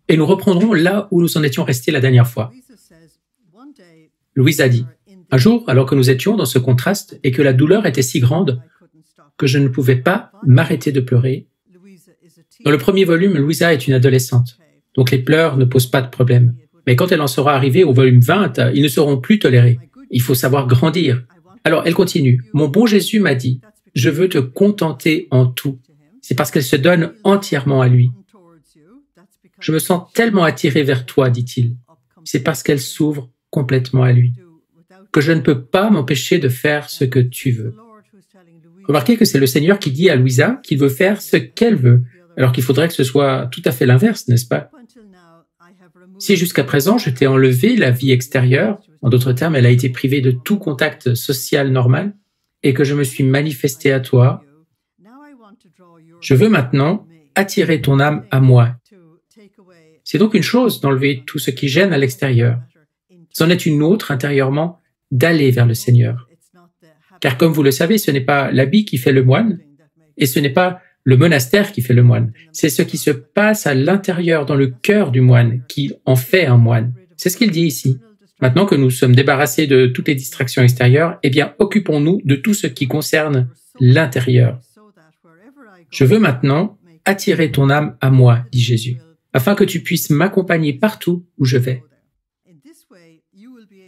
Et nous reprendrons là où nous en étions restés la dernière fois. Louisa dit, « Un jour, alors que nous étions dans ce contraste et que la douleur était si grande que je ne pouvais pas m'arrêter de pleurer. » Dans le premier volume, Louisa est une adolescente, donc les pleurs ne posent pas de problème. Mais quand elle en sera arrivée au volume 20, ils ne seront plus tolérés. Il faut savoir grandir. Alors elle continue, « Mon bon Jésus m'a dit, « Je veux te contenter en tout. » C'est parce qu'elle se donne entièrement à lui. « Je me sens tellement attiré vers toi, dit-il. C'est parce qu'elle s'ouvre complètement à lui, que je ne peux pas m'empêcher de faire ce que tu veux. » Remarquez que c'est le Seigneur qui dit à Louisa qu'il veut faire ce qu'elle veut, alors qu'il faudrait que ce soit tout à fait l'inverse, n'est-ce pas? Si jusqu'à présent je t'ai enlevé la vie extérieure, en d'autres termes, elle a été privée de tout contact social normal, et que je me suis manifesté à toi, je veux maintenant attirer ton âme à moi. C'est donc une chose d'enlever tout ce qui gêne à l'extérieur. C'en est une autre, intérieurement, d'aller vers le Seigneur. Car comme vous le savez, ce n'est pas l'habit qui fait le moine, et ce n'est pas le monastère qui fait le moine. C'est ce qui se passe à l'intérieur, dans le cœur du moine, qui en fait un moine. C'est ce qu'il dit ici. Maintenant que nous sommes débarrassés de toutes les distractions extérieures, eh bien, occupons-nous de tout ce qui concerne l'intérieur. Je veux maintenant attirer ton âme à moi, dit Jésus, afin que tu puisses m'accompagner partout où je vais.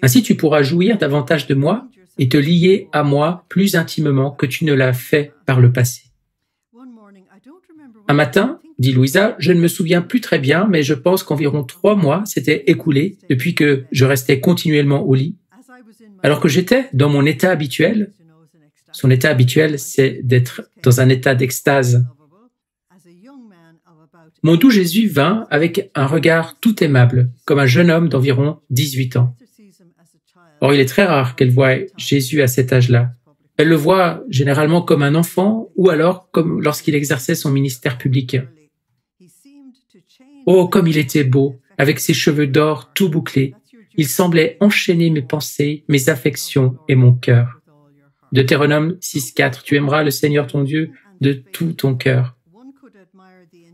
Ainsi, tu pourras jouir davantage de moi et te lier à moi plus intimement que tu ne l'as fait par le passé. Un matin, dit Louisa, je ne me souviens plus très bien, mais je pense qu'environ 3 mois s'étaient écoulés depuis que je restais continuellement au lit, alors que j'étais dans mon état habituel. Son état habituel, c'est d'être dans un état d'extase. Mon doux Jésus vint avec un regard tout aimable, comme un jeune homme d'environ 18 ans. Or, il est très rare qu'elle voie Jésus à cet âge-là. Elle le voit généralement comme un enfant ou alors comme lorsqu'il exerçait son ministère public. Oh, comme il était beau, avec ses cheveux d'or tout bouclés. Il semblait enchaîner mes pensées, mes affections et mon cœur. Deutéronome 6,4, tu aimeras le Seigneur ton Dieu de tout ton cœur.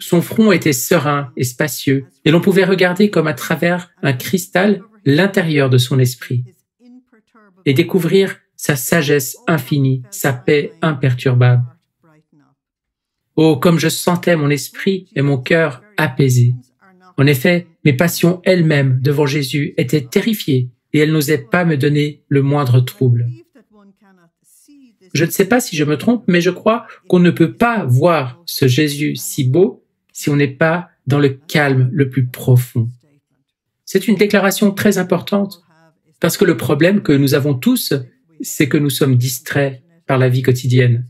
Son front était serein et spacieux, et l'on pouvait regarder comme à travers un cristal l'intérieur de son esprit et découvrir sa sagesse infinie, sa paix imperturbable. Oh, comme je sentais mon esprit et mon cœur apaisés. En effet, mes passions elles-mêmes devant Jésus étaient terrifiées et elles n'osaient pas me donner le moindre trouble. Je ne sais pas si je me trompe, mais je crois qu'on ne peut pas voir ce Jésus si beau si on n'est pas dans le calme le plus profond. C'est une déclaration très importante parce que le problème que nous avons tous, c'est que nous sommes distraits par la vie quotidienne.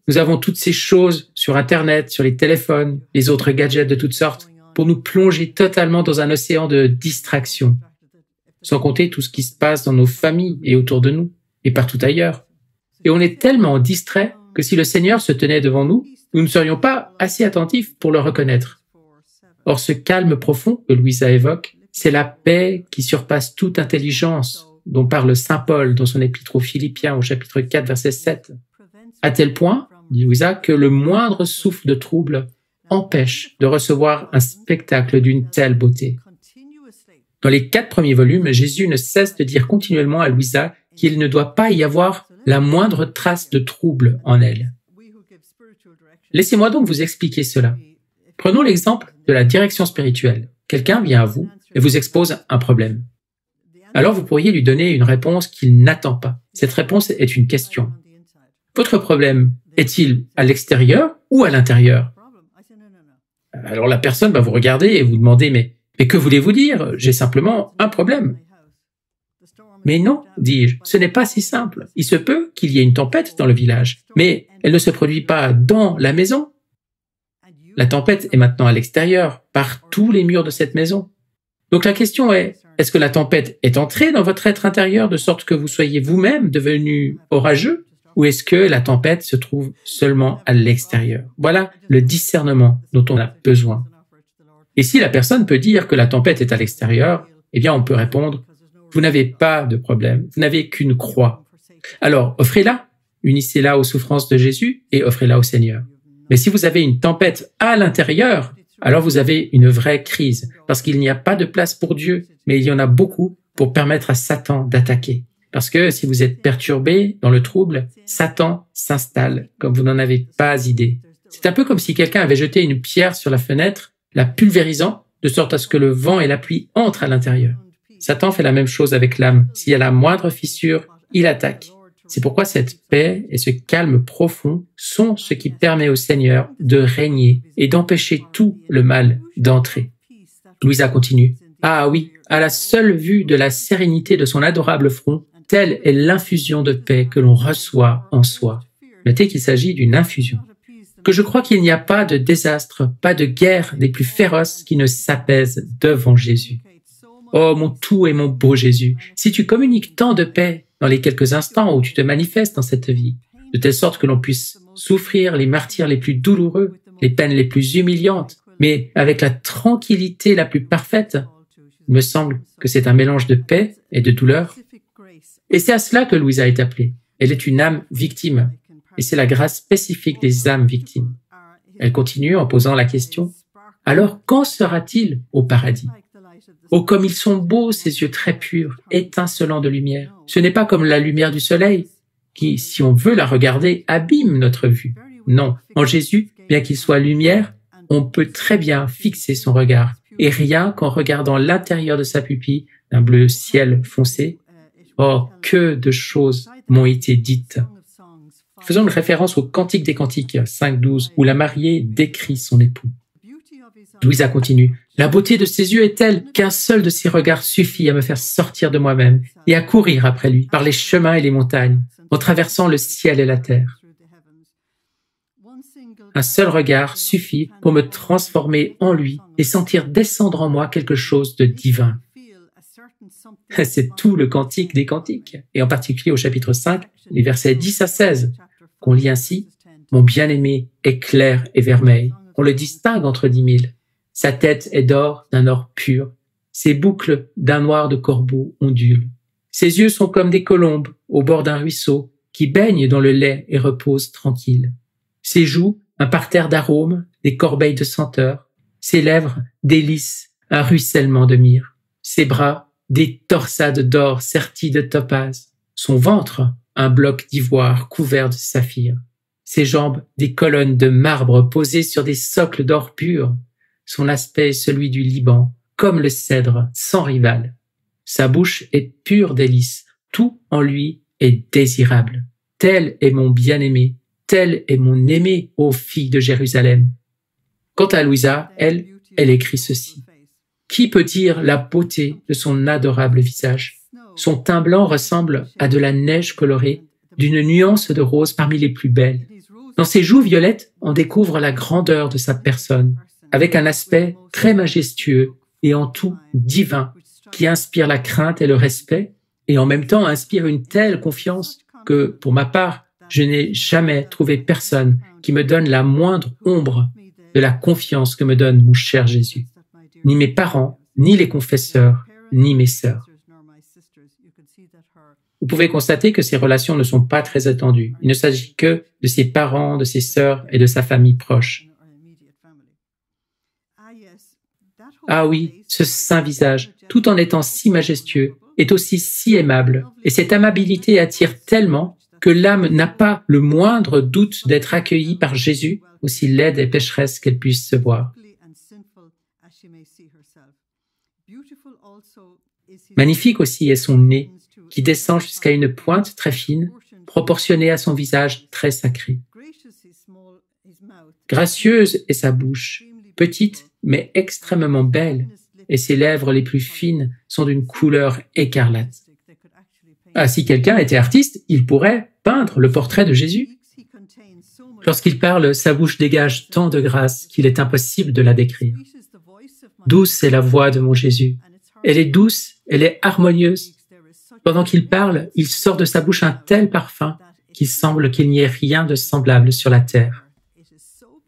Nous avons toutes ces choses sur Internet, sur les téléphones, les autres gadgets de toutes sortes, pour nous plonger totalement dans un océan de distractions, sans compter tout ce qui se passe dans nos familles et autour de nous, et partout ailleurs. Et on est tellement distraits que si le Seigneur se tenait devant nous, nous ne serions pas assez attentifs pour le reconnaître. Or, ce calme profond que Louisa évoque, c'est la paix qui surpasse toute intelligence, dont parle saint Paul dans son épître aux Philippiens au chapitre 4, verset 7, à tel point, dit Louisa, que le moindre souffle de trouble empêche de recevoir un spectacle d'une telle beauté. Dans les 4 premiers volumes, Jésus ne cesse de dire continuellement à Louisa qu'il ne doit pas y avoir la moindre trace de trouble en elle. Laissez-moi donc vous expliquer cela. Prenons l'exemple de la direction spirituelle. Quelqu'un vient à vous et vous expose un problème. Alors vous pourriez lui donner une réponse qu'il n'attend pas. Cette réponse est une question. Votre problème est-il à l'extérieur ou à l'intérieur? Alors la personne va vous regarder et vous demander « Mais que voulez-vous dire? J'ai simplement un problème. » Mais non, dis-je, ce n'est pas si simple. Il se peut qu'il y ait une tempête dans le village, mais elle ne se produit pas dans la maison. La tempête est maintenant à l'extérieur, par tous les murs de cette maison. Donc la question est, est-ce que la tempête est entrée dans votre être intérieur de sorte que vous soyez vous-même devenu orageux, ou est-ce que la tempête se trouve seulement à l'extérieur? Voilà le discernement dont on a besoin. Et si la personne peut dire que la tempête est à l'extérieur, eh bien on peut répondre, vous n'avez pas de problème, vous n'avez qu'une croix. Alors offrez-la, unissez-la aux souffrances de Jésus et offrez-la au Seigneur. Mais si vous avez une tempête à l'intérieur, alors vous avez une vraie crise, parce qu'il n'y a pas de place pour Dieu, mais il y en a beaucoup pour permettre à Satan d'attaquer. Parce que si vous êtes perturbé dans le trouble, Satan s'installe comme vous n'en avez pas idée. C'est un peu comme si quelqu'un avait jeté une pierre sur la fenêtre, la pulvérisant, de sorte à ce que le vent et la pluie entrent à l'intérieur. Satan fait la même chose avec l'âme. S'il y a la moindre fissure, il attaque. C'est pourquoi cette paix et ce calme profond sont ce qui permet au Seigneur de régner et d'empêcher tout le mal d'entrer. Louisa continue. Ah oui, à la seule vue de la sérénité de son adorable front, telle est l'infusion de paix que l'on reçoit en soi. Notez qu'il s'agit d'une infusion. Que je crois qu'il n'y a pas de désastre, pas de guerre des plus féroces qui ne s'apaisent devant Jésus. Oh mon tout et mon beau Jésus, si tu communiques tant de paix dans les quelques instants où tu te manifestes dans cette vie, de telle sorte que l'on puisse souffrir les martyrs les plus douloureux, les peines les plus humiliantes, mais avec la tranquillité la plus parfaite, il me semble que c'est un mélange de paix et de douleur. Et c'est à cela que Louisa est appelée. Elle est une âme victime, et c'est la grâce spécifique des âmes victimes. Elle continue en posant la question, « Alors quand sera-t-il au paradis ?» Oh, comme ils sont beaux, ces yeux très purs, étincelants de lumière. Ce n'est pas comme la lumière du soleil, qui, si on veut la regarder, abîme notre vue. Non, en Jésus, bien qu'il soit lumière, on peut très bien fixer son regard. Et rien qu'en regardant l'intérieur de sa pupille, d'un bleu ciel foncé, oh, que de choses m'ont été dites. Faisons une référence au Cantique des Cantiques 5.12, où la mariée décrit son époux. Louisa continue. La beauté de ses yeux est telle qu'un seul de ses regards suffit à me faire sortir de moi-même et à courir après lui par les chemins et les montagnes, en traversant le ciel et la terre. Un seul regard suffit pour me transformer en lui et sentir descendre en moi quelque chose de divin. C'est tout le Cantique des Cantiques, et en particulier au chapitre 5, les versets 10 à 16, qu'on lit ainsi. Mon bien-aimé est clair et vermeil, on le distingue entre 10 000. Sa tête est d'or d'un or pur. Ses boucles d'un noir de corbeau ondulent. Ses yeux sont comme des colombes au bord d'un ruisseau qui baignent dans le lait et reposent tranquilles. Ses joues, un parterre d'arômes, des corbeilles de senteurs. Ses lèvres, des lys, un ruissellement de myrrhe. Ses bras, des torsades d'or serties de topaze. Son ventre, un bloc d'ivoire couvert de saphir. Ses jambes, des colonnes de marbre posées sur des socles d'or pur. Son aspect est celui du Liban, comme le cèdre, sans rival. Sa bouche est pure délice, tout en lui est désirable. Tel est mon bien-aimé, tel est mon aimé, ô fille de Jérusalem. Quant à Louisa, elle écrit ceci. Qui peut dire la beauté de son adorable visage? Son teint blanc ressemble à de la neige colorée, d'une nuance de rose parmi les plus belles. Dans ses joues violettes, on découvre la grandeur de sa personne, avec un aspect très majestueux et en tout divin, qui inspire la crainte et le respect, et en même temps inspire une telle confiance que, pour ma part, je n'ai jamais trouvé personne qui me donne la moindre ombre de la confiance que me donne mon cher Jésus. Ni mes parents, ni les confesseurs, ni mes sœurs. Vous pouvez constater que ces relations ne sont pas très attendues. Il ne s'agit que de ses parents, de ses sœurs et de sa famille proche. Ah oui, ce saint visage, tout en étant si majestueux, est aussi si aimable, et cette amabilité attire tellement que l'âme n'a pas le moindre doute d'être accueillie par Jésus, aussi laide et pécheresse qu'elle puisse se voir. Magnifique aussi est son nez, qui descend jusqu'à une pointe très fine, proportionnée à son visage très sacré. Gracieuse est sa bouche, petite mais extrêmement belle, et ses lèvres les plus fines sont d'une couleur écarlate. Ah, si quelqu'un était artiste, il pourrait peindre le portrait de Jésus. Lorsqu'il parle, sa bouche dégage tant de grâce qu'il est impossible de la décrire. Douce est la voix de mon Jésus. Elle est douce, elle est harmonieuse. Pendant qu'il parle, il sort de sa bouche un tel parfum qu'il semble qu'il n'y ait rien de semblable sur la terre.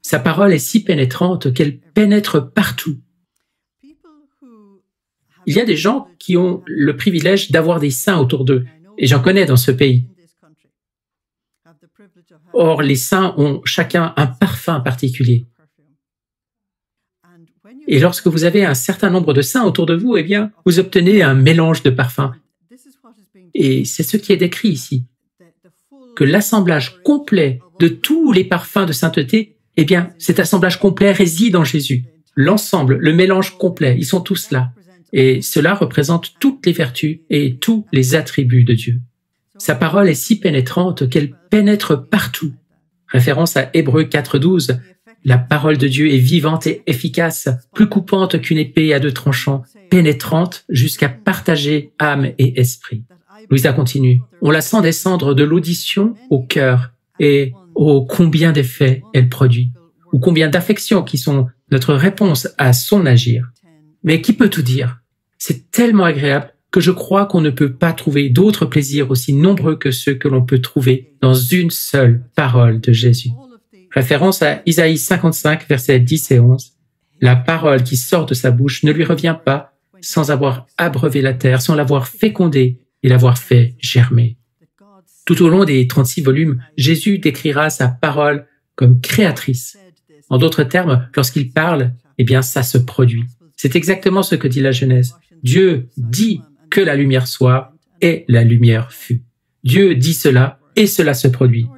Sa parole est si pénétrante qu'elle pénètre partout. Il y a des gens qui ont le privilège d'avoir des saints autour d'eux, et j'en connais dans ce pays. Or, les saints ont chacun un parfum particulier. Et lorsque vous avez un certain nombre de saints autour de vous, eh bien, vous obtenez un mélange de parfums. Et c'est ce qui est décrit ici, que l'assemblage complet de tous les parfums de sainteté, eh bien, cet assemblage complet réside en Jésus. L'ensemble, le mélange complet, ils sont tous là. Et cela représente toutes les vertus et tous les attributs de Dieu. Sa parole est si pénétrante qu'elle pénètre partout. Référence à Hébreux 4.12, la parole de Dieu est vivante et efficace, plus coupante qu'une épée à deux tranchants, pénétrante jusqu'à partager âme et esprit. Louisa continue. On la sent descendre de l'audition au cœur et oh combien d'effets elle produit, ou combien d'affections qui sont notre réponse à son agir. Mais qui peut tout dire? C'est tellement agréable que je crois qu'on ne peut pas trouver d'autres plaisirs aussi nombreux que ceux que l'on peut trouver dans une seule parole de Jésus. Référence à Isaïe 55, versets 10 et 11. La parole qui sort de sa bouche ne lui revient pas sans avoir abreuvé la terre, sans l'avoir fécondée et l'avoir fait germer. Tout au long des 36 volumes, Jésus décrira sa parole comme créatrice. En d'autres termes, lorsqu'il parle, eh bien, ça se produit. C'est exactement ce que dit la Genèse. Dieu dit que la lumière soit, et la lumière fut. Dieu dit cela, et cela se produit.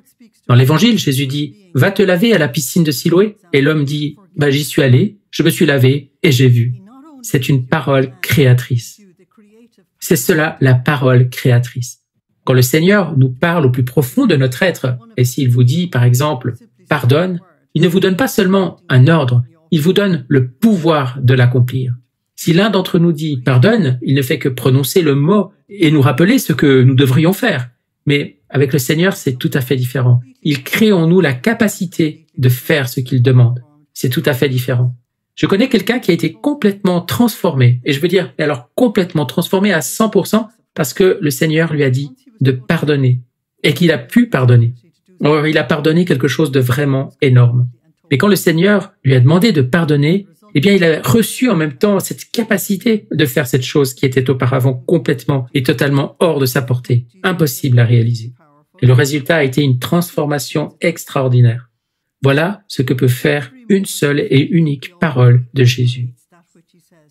Dans l'Évangile, Jésus dit « Va te laver à la piscine de Siloé » et l'homme dit « J'y suis allé, je me suis lavé, et j'ai vu. » C'est une parole créatrice. C'est cela, la parole créatrice. Quand le Seigneur nous parle au plus profond de notre être, et s'il vous dit, par exemple, « Pardonne », il ne vous donne pas seulement un ordre, il vous donne le pouvoir de l'accomplir. Si l'un d'entre nous dit « pardonne », il ne fait que prononcer le mot et nous rappeler ce que nous devrions faire. Mais avec le Seigneur, c'est tout à fait différent. Il crée en nous la capacité de faire ce qu'il demande. C'est tout à fait différent. Je connais quelqu'un qui a été complètement transformé, et je veux dire, alors complètement transformé à 100% parce que le Seigneur lui a dit de pardonner et qu'il a pu pardonner. Or, il a pardonné quelque chose de vraiment énorme. Mais quand le Seigneur lui a demandé de pardonner, eh bien, il a reçu en même temps cette capacité de faire cette chose qui était auparavant complètement et totalement hors de sa portée, impossible à réaliser. Et le résultat a été une transformation extraordinaire. Voilà ce que peut faire une seule et unique parole de Jésus.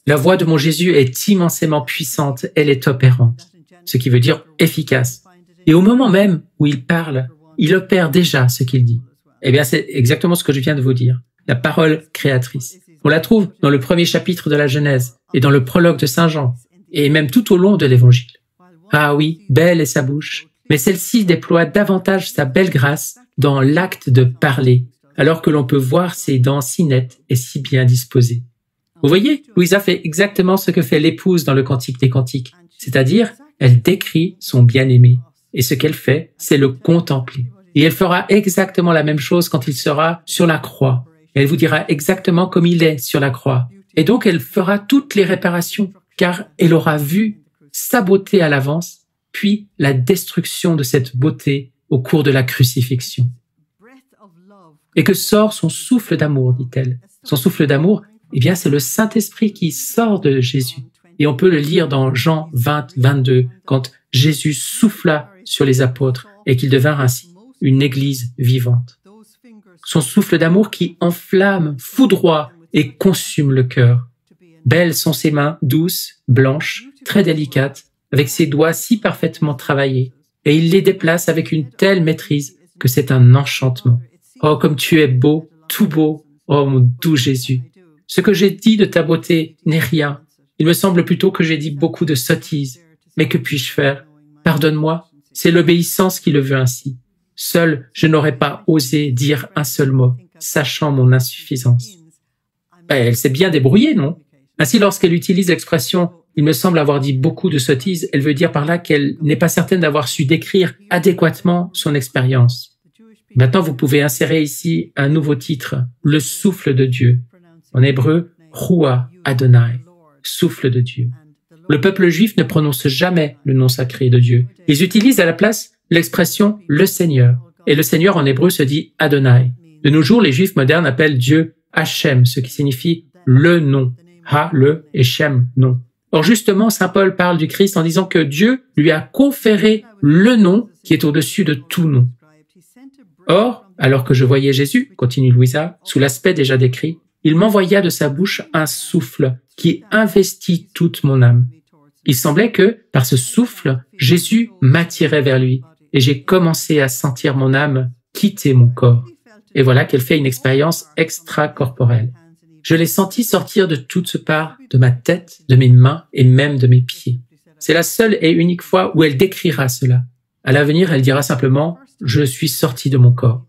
La voix de mon Jésus est immensément puissante, elle est opérante, ce qui veut dire efficace. Et au moment même où il parle, il opère déjà ce qu'il dit. Eh bien, c'est exactement ce que je viens de vous dire. La parole créatrice. On la trouve dans le premier chapitre de la Genèse et dans le prologue de Saint Jean, et même tout au long de l'Évangile. Ah oui, belle est sa bouche, mais celle-ci déploie davantage sa belle grâce dans l'acte de parler, alors que l'on peut voir ses dents si nettes et si bien disposées. Vous voyez, Louisa fait exactement ce que fait l'épouse dans le Cantique des Cantiques, c'est-à-dire, elle décrit son bien-aimé, et ce qu'elle fait, c'est le contempler. Et elle fera exactement la même chose quand il sera sur la croix. Elle vous dira exactement comme il est sur la croix. Et donc, elle fera toutes les réparations, car elle aura vu sa beauté à l'avance, puis la destruction de cette beauté au cours de la crucifixion. Et que sort son souffle d'amour, dit-elle. Son souffle d'amour, eh bien, c'est le Saint-Esprit qui sort de Jésus. Et on peut le lire dans Jean 20, 22, quand Jésus souffla sur les apôtres et qu'ils devinrent ainsi une église vivante. Son souffle d'amour qui enflamme, foudroie et consume le cœur. Belles sont ses mains, douces, blanches, très délicates, avec ses doigts si parfaitement travaillés, et il les déplace avec une telle maîtrise que c'est un enchantement. Oh, comme tu es beau, tout beau, oh mon doux Jésus. Ce que j'ai dit de ta beauté n'est rien. Il me semble plutôt que j'ai dit beaucoup de sottises. Mais que puis-je faire? Pardonne-moi, c'est l'obéissance qui le veut ainsi. Seul, je n'aurais pas osé dire un seul mot, sachant mon insuffisance. Elle s'est bien débrouillée, non? Ainsi, lorsqu'elle utilise l'expression « il me semble avoir dit beaucoup de sottises », elle veut dire par là qu'elle n'est pas certaine d'avoir su décrire adéquatement son expérience. Maintenant, vous pouvez insérer ici un nouveau titre, « Le souffle de Dieu ». En hébreu, « Ruach Adonai », « souffle de Dieu ». Le peuple juif ne prononce jamais le nom sacré de Dieu. Ils utilisent à la place l'expression « le Seigneur ». Et le Seigneur en hébreu se dit « Adonai ». De nos jours, les Juifs modernes appellent Dieu Hachem, ce qui signifie « le nom ». Ha, le, et Shem, nom. Or justement, saint Paul parle du Christ en disant que Dieu lui a conféré le nom qui est au-dessus de tout nom. Or, alors que je voyais Jésus, continue Louisa, sous l'aspect déjà décrit, il m'envoya de sa bouche un souffle qui investit toute mon âme. Il semblait que, par ce souffle, Jésus m'attirait vers lui et j'ai commencé à sentir mon âme quitter mon corps. Et voilà qu'elle fait une expérience extracorporelle. Je l'ai senti sortir de toutes parts, de ma tête, de mes mains et même de mes pieds. C'est la seule et unique fois où elle décrira cela. À l'avenir, elle dira simplement « Je suis sorti de mon corps ».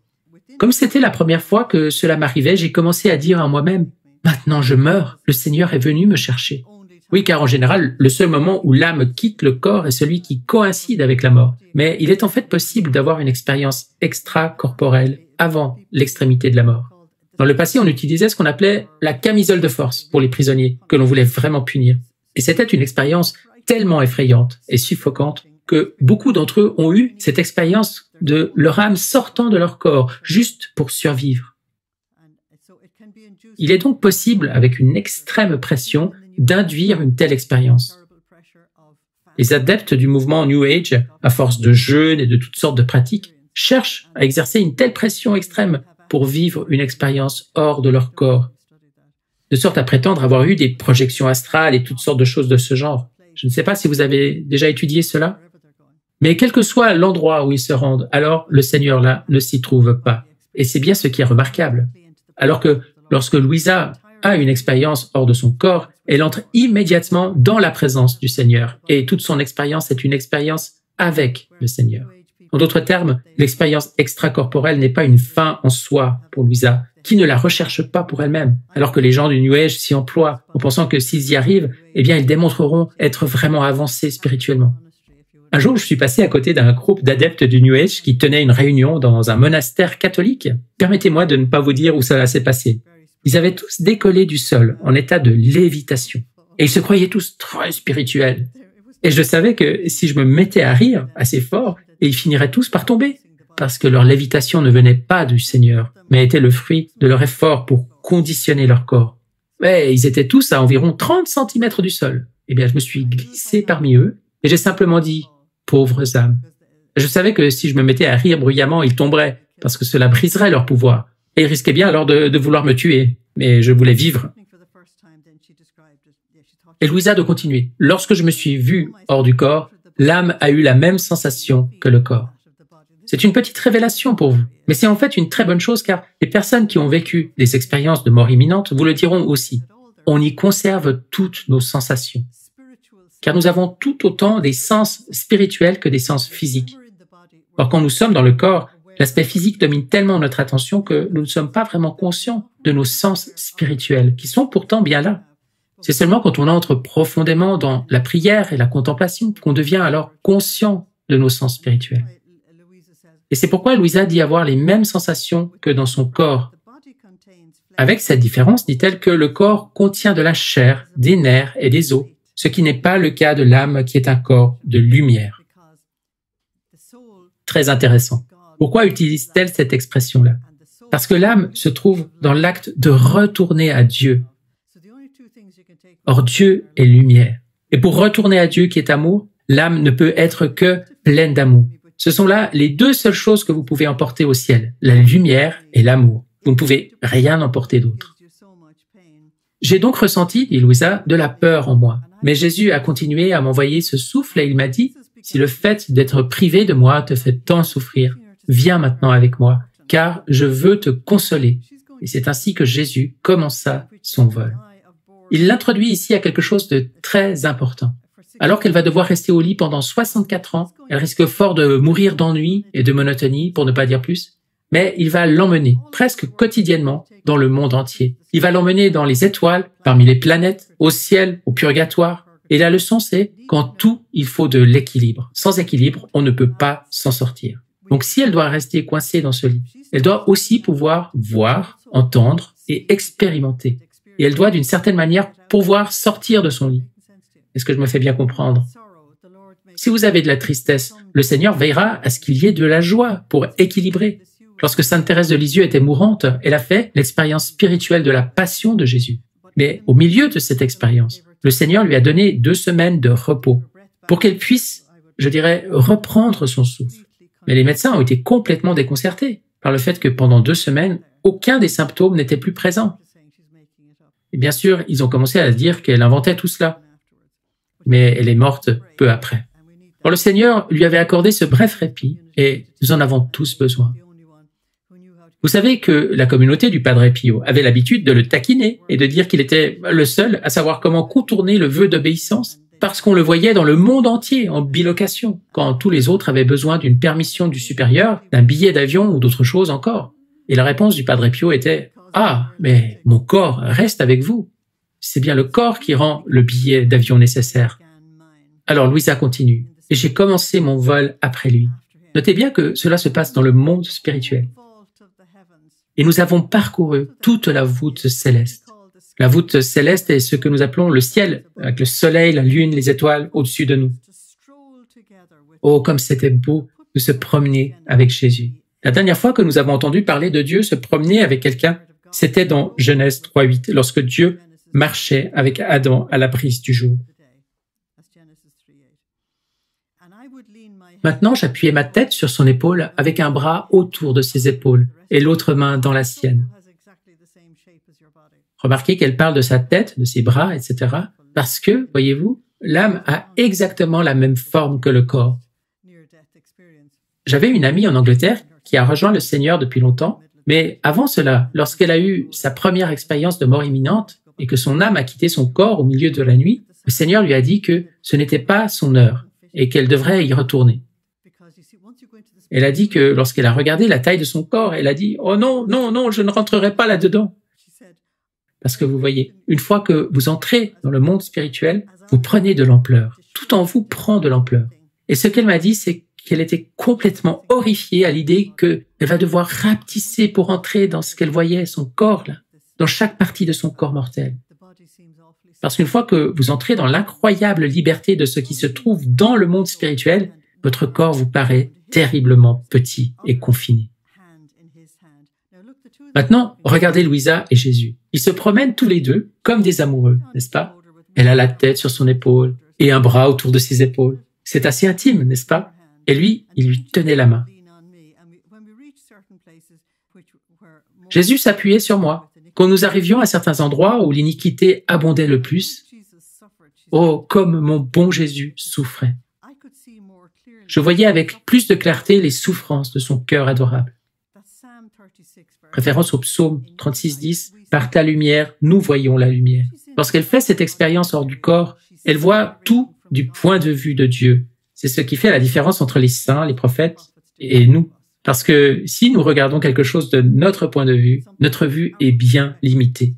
Comme c'était la première fois que cela m'arrivait, j'ai commencé à dire à moi-même « Maintenant je meurs, le Seigneur est venu me chercher ». Oui, car en général, le seul moment où l'âme quitte le corps est celui qui coïncide avec la mort. Mais il est en fait possible d'avoir une expérience extracorporelle avant l'extrémité de la mort. Dans le passé, on utilisait ce qu'on appelait la camisole de force pour les prisonniers que l'on voulait vraiment punir. Et c'était une expérience tellement effrayante et suffocante que beaucoup d'entre eux ont eu cette expérience de leur âme sortant de leur corps juste pour survivre. Il est donc possible, avec une extrême pression, d'induire une telle expérience. Les adeptes du mouvement New Age, à force de jeûne et de toutes sortes de pratiques, cherchent à exercer une telle pression extrême pour vivre une expérience hors de leur corps, de sorte à prétendre avoir eu des projections astrales et toutes sortes de choses de ce genre. Je ne sais pas si vous avez déjà étudié cela, mais quel que soit l'endroit où ils se rendent, alors le Seigneur là ne s'y trouve pas. Et c'est bien ce qui est remarquable. Alors que lorsque Louisa a une expérience hors de son corps, elle entre immédiatement dans la présence du Seigneur. Et toute son expérience est une expérience avec le Seigneur. En d'autres termes, l'expérience extracorporelle n'est pas une fin en soi pour Louisa, qui ne la recherche pas pour elle-même, alors que les gens du New Age s'y emploient, en pensant que s'ils y arrivent, eh bien ils démontreront être vraiment avancés spirituellement. Un jour, je suis passé à côté d'un groupe d'adeptes du New Age qui tenait une réunion dans un monastère catholique. Permettez-moi de ne pas vous dire où cela s'est passé. Ils avaient tous décollé du sol, en état de lévitation. Et ils se croyaient tous très spirituels. Et je savais que si je me mettais à rire assez fort, ils finiraient tous par tomber, parce que leur lévitation ne venait pas du Seigneur, mais était le fruit de leur effort pour conditionner leur corps. Mais ils étaient tous à environ 30 cm du sol. Eh bien, je me suis glissé parmi eux, et j'ai simplement dit « pauvres âmes ». Je savais que si je me mettais à rire bruyamment, ils tomberaient, parce que cela briserait leur pouvoir. Et ils risquaient bien alors de vouloir me tuer. Mais je voulais vivre. Et Louisa de continuer. Lorsque je me suis vu hors du corps, l'âme a eu la même sensation que le corps. C'est une petite révélation pour vous. Mais c'est en fait une très bonne chose car les personnes qui ont vécu des expériences de mort imminente vous le diront aussi. On y conserve toutes nos sensations. Car nous avons tout autant des sens spirituels que des sens physiques. Or, quand nous sommes dans le corps, l'aspect physique domine tellement notre attention que nous ne sommes pas vraiment conscients de nos sens spirituels, qui sont pourtant bien là. C'est seulement quand on entre profondément dans la prière et la contemplation qu'on devient alors conscient de nos sens spirituels. Et c'est pourquoi Louisa dit avoir les mêmes sensations que dans son corps. Avec cette différence, dit-elle que le corps contient de la chair, des nerfs et des os, ce qui n'est pas le cas de l'âme qui est un corps de lumière. Très intéressant. Pourquoi utilise-t-elle cette expression-là? Parce que l'âme se trouve dans l'acte de retourner à Dieu. Or, Dieu est lumière. Et pour retourner à Dieu qui est amour, l'âme ne peut être que pleine d'amour. Ce sont là les deux seules choses que vous pouvez emporter au ciel, la lumière et l'amour. Vous ne pouvez rien emporter d'autre. J'ai donc ressenti, dit Louisa, de la peur en moi. Mais Jésus a continué à m'envoyer ce souffle et il m'a dit, si le fait d'être privé de moi te fait tant souffrir, viens maintenant avec moi, car je veux te consoler. Et c'est ainsi que Jésus commença son vol. Il l'introduit ici à quelque chose de très important. Alors qu'elle va devoir rester au lit pendant 64 ans, elle risque fort de mourir d'ennui et de monotonie, pour ne pas dire plus, mais il va l'emmener presque quotidiennement dans le monde entier. Il va l'emmener dans les étoiles, parmi les planètes, au ciel, au purgatoire. Et la leçon, c'est qu'en tout, il faut de l'équilibre. Sans équilibre, on ne peut pas s'en sortir. Donc si elle doit rester coincée dans ce lit, elle doit aussi pouvoir voir, entendre et expérimenter. Et elle doit d'une certaine manière pouvoir sortir de son lit. Est-ce que je me fais bien comprendre? Si vous avez de la tristesse, le Seigneur veillera à ce qu'il y ait de la joie pour équilibrer. Lorsque Sainte Thérèse de Lisieux était mourante, elle a fait l'expérience spirituelle de la passion de Jésus. Mais au milieu de cette expérience, le Seigneur lui a donné 2 semaines de repos pour qu'elle puisse, je dirais, reprendre son souffle. Mais les médecins ont été complètement déconcertés par le fait que pendant 2 semaines, aucun des symptômes n'était plus présent. Et bien sûr, ils ont commencé à dire qu'elle inventait tout cela, mais elle est morte peu après. Alors le Seigneur lui avait accordé ce bref répit et nous en avons tous besoin. Vous savez que la communauté du Padre Pio avait l'habitude de le taquiner et de dire qu'il était le seul à savoir comment contourner le vœu d'obéissance parce qu'on le voyait dans le monde entier en bilocation, quand tous les autres avaient besoin d'une permission du supérieur, d'un billet d'avion ou d'autre chose encore. Et la réponse du Padre Pio était « Ah, mais mon corps reste avec vous. C'est bien le corps qui rend le billet d'avion nécessaire. » Alors Louisa continue. Et j'ai commencé mon vol après lui. Notez bien que cela se passe dans le monde spirituel. Et nous avons parcouru toute la voûte céleste. La voûte céleste est ce que nous appelons le ciel, avec le soleil, la lune, les étoiles au-dessus de nous. Oh, comme c'était beau de se promener avec Jésus. La dernière fois que nous avons entendu parler de Dieu se promener avec quelqu'un, c'était dans Genèse 3:8, lorsque Dieu marchait avec Adam à la brise du jour. Maintenant, j'appuyais ma tête sur son épaule avec un bras autour de ses épaules et l'autre main dans la sienne. Remarquez qu'elle parle de sa tête, de ses bras, etc. Parce que, voyez-vous, l'âme a exactement la même forme que le corps. J'avais une amie en Angleterre qui a rejoint le Seigneur depuis longtemps, mais avant cela, lorsqu'elle a eu sa première expérience de mort imminente et que son âme a quitté son corps au milieu de la nuit, le Seigneur lui a dit que ce n'était pas son heure et qu'elle devrait y retourner. Elle a dit que lorsqu'elle a regardé la taille de son corps, elle a dit « Oh non, non, non, je ne rentrerai pas là-dedans ». Parce que vous voyez, une fois que vous entrez dans le monde spirituel, vous prenez de l'ampleur. Tout en vous prend de l'ampleur. Et ce qu'elle m'a dit, c'est qu'elle était complètement horrifiée à l'idée qu'elle va devoir rapetisser pour entrer dans ce qu'elle voyait, son corps, là, dans chaque partie de son corps mortel. Parce qu'une fois que vous entrez dans l'incroyable liberté de ce qui se trouve dans le monde spirituel, votre corps vous paraît terriblement petit et confiné. Maintenant, regardez Louisa et Jésus. Ils se promènent tous les deux comme des amoureux, n'est-ce pas? Elle a la tête sur son épaule et un bras autour de ses épaules. C'est assez intime, n'est-ce pas? Et lui, il lui tenait la main. Jésus s'appuyait sur moi. Quand nous arrivions à certains endroits où l'iniquité abondait le plus, oh, comme mon bon Jésus souffrait. Je voyais avec plus de clarté les souffrances de son cœur adorable. Référence au psaume 36:10, « Par ta lumière, nous voyons la lumière ». Lorsqu'elle fait cette expérience hors du corps, elle voit tout du point de vue de Dieu. C'est ce qui fait la différence entre les saints, les prophètes et nous. Parce que si nous regardons quelque chose de notre point de vue, notre vue est bien limitée.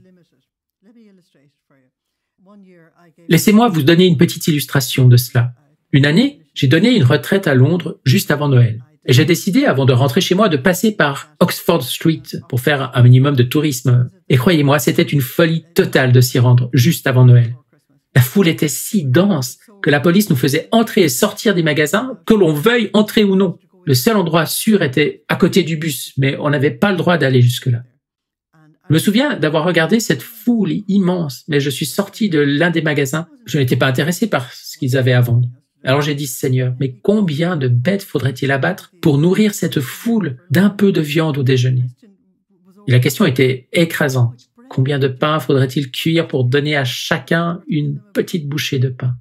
Laissez-moi vous donner une petite illustration de cela. Une année, j'ai donné une retraite à Londres juste avant Noël. Et j'ai décidé, avant de rentrer chez moi, de passer par Oxford Street pour faire un minimum de tourisme. Et croyez-moi, c'était une folie totale de s'y rendre juste avant Noël. La foule était si dense que la police nous faisait entrer et sortir des magasins, que l'on veuille entrer ou non. Le seul endroit sûr était à côté du bus, mais on n'avait pas le droit d'aller jusque-là. Je me souviens d'avoir regardé cette foule immense, mais je suis sorti de l'un des magasins. Je n'étais pas intéressé par ce qu'ils avaient à vendre. Alors j'ai dit, Seigneur, mais combien de bêtes faudrait-il abattre pour nourrir cette foule d'un peu de viande au déjeuner? Et la question était écrasante. Combien de pain faudrait-il cuire pour donner à chacun une petite bouchée de pain?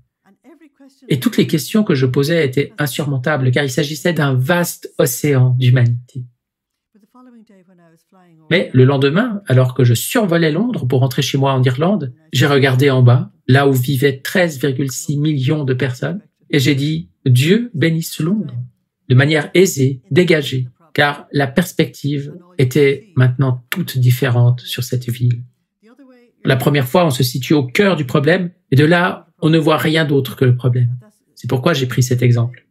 Et toutes les questions que je posais étaient insurmontables, car il s'agissait d'un vaste océan d'humanité. Mais le lendemain, alors que je survolais Londres pour rentrer chez moi en Irlande, j'ai regardé en bas, là où vivaient 13,6 millions de personnes, et j'ai dit « Dieu bénisse Londres » de manière aisée, dégagée, car la perspective était maintenant toute différente sur cette ville. La première fois, on se situe au cœur du problème, et de là, on ne voit rien d'autre que le problème. C'est pourquoi j'ai pris cet exemple.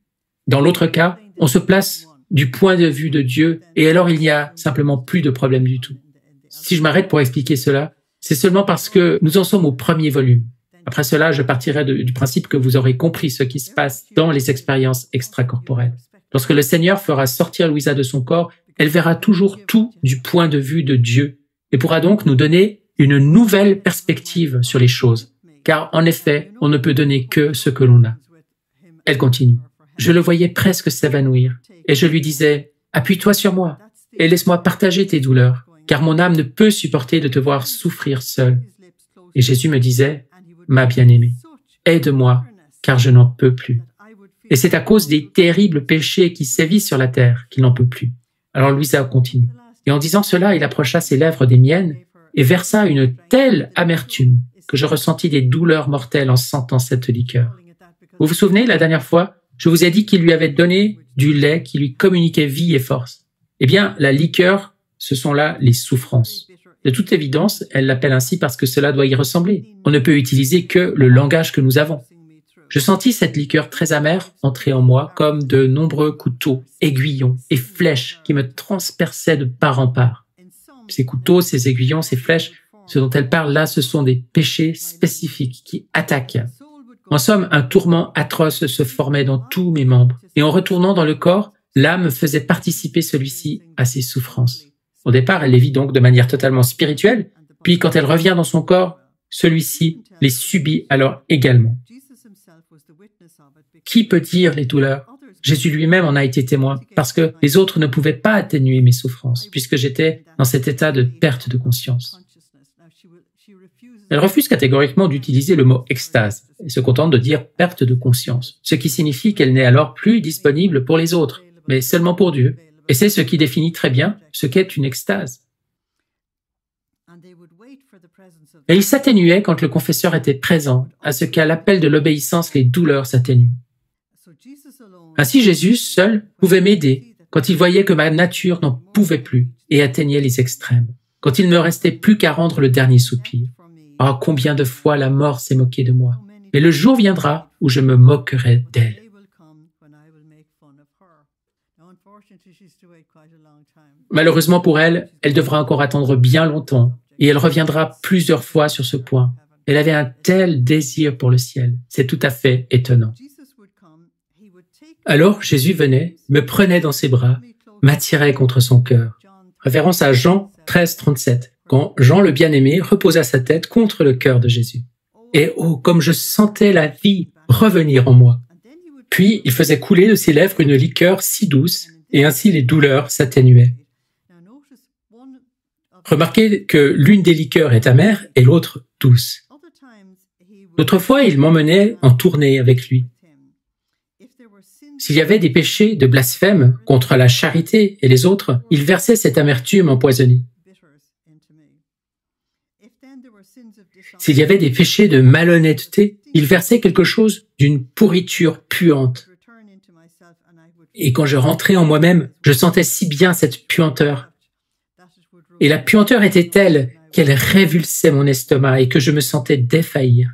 Dans l'autre cas, on se place du point de vue de Dieu, et alors il n'y a simplement plus de problème du tout. Si je m'arrête pour expliquer cela, c'est seulement parce que nous en sommes au premier volume. Après cela, je partirai du principe que vous aurez compris ce qui se passe dans les expériences extracorporelles. Lorsque le Seigneur fera sortir Louisa de son corps, elle verra toujours tout du point de vue de Dieu et pourra donc nous donner une nouvelle perspective sur les choses. Car en effet, on ne peut donner que ce que l'on a. Elle continue. Je le voyais presque s'évanouir et je lui disais « Appuie-toi sur moi et laisse-moi partager tes douleurs, car mon âme ne peut supporter de te voir souffrir seule. Et Jésus me disait, « Ma bien-aimée, aide-moi, car je n'en peux plus. » Et c'est à cause des terribles péchés qui sévissent sur la terre qu'il n'en peut plus. Alors Louisa continue. Et en disant cela, il approcha ses lèvres des miennes et versa une telle amertume que je ressentis des douleurs mortelles en sentant cette liqueur. Vous vous souvenez, la dernière fois, je vous ai dit qu'il lui avait donné du lait qui lui communiquait vie et force. Eh bien, la liqueur, ce sont là les souffrances. De toute évidence, elle l'appelle ainsi parce que cela doit y ressembler. On ne peut utiliser que le langage que nous avons. Je sentis cette liqueur très amère entrer en moi comme de nombreux couteaux, aiguillons et flèches qui me transperçaient de part en part. Ces couteaux, ces aiguillons, ces flèches, ce dont elle parle là, ce sont des péchés spécifiques qui attaquent. En somme, un tourment atroce se formait dans tous mes membres, et en retournant dans le corps, l'âme faisait participer celui-ci à ses souffrances. Au départ, elle les vit donc de manière totalement spirituelle, puis quand elle revient dans son corps, celui-ci les subit alors également. Qui peut dire les douleurs? Jésus lui-même en a été témoin, parce que les autres ne pouvaient pas atténuer mes souffrances, puisque j'étais dans cet état de perte de conscience. Elle refuse catégoriquement d'utiliser le mot extase, et se contente de dire perte de conscience, ce qui signifie qu'elle n'est alors plus disponible pour les autres, mais seulement pour Dieu. Et c'est ce qui définit très bien ce qu'est une extase. Et il s'atténuait quand le confesseur était présent, à ce qu'à l'appel de l'obéissance, les douleurs s'atténuent. Ainsi Jésus, seul, pouvait m'aider quand il voyait que ma nature n'en pouvait plus et atteignait les extrêmes, quand il ne me restait plus qu'à rendre le dernier soupir. Ah, combien de fois la mort s'est moquée de moi. Mais le jour viendra où je me moquerai d'elle. Malheureusement pour elle, elle devra encore attendre bien longtemps et elle reviendra plusieurs fois sur ce point. Elle avait un tel désir pour le ciel. C'est tout à fait étonnant. Alors Jésus venait, me prenait dans ses bras, m'attirait contre son cœur. Référence à Jean 13, 37, quand Jean le bien-aimé reposa sa tête contre le cœur de Jésus. Et oh, comme je sentais la vie revenir en moi. Puis il faisait couler de ses lèvres une liqueur si douce, et ainsi les douleurs s'atténuaient. Remarquez que l'une des liqueurs est amère et l'autre douce. D'autres fois, il m'emmenait en tournée avec lui. S'il y avait des péchés de blasphème contre la charité et les autres, il versait cette amertume empoisonnée. S'il y avait des péchés de malhonnêteté, il versait quelque chose d'une pourriture puante. Et quand je rentrais en moi-même, je sentais si bien cette puanteur. Et la puanteur était telle qu'elle révulsait mon estomac et que je me sentais défaillir.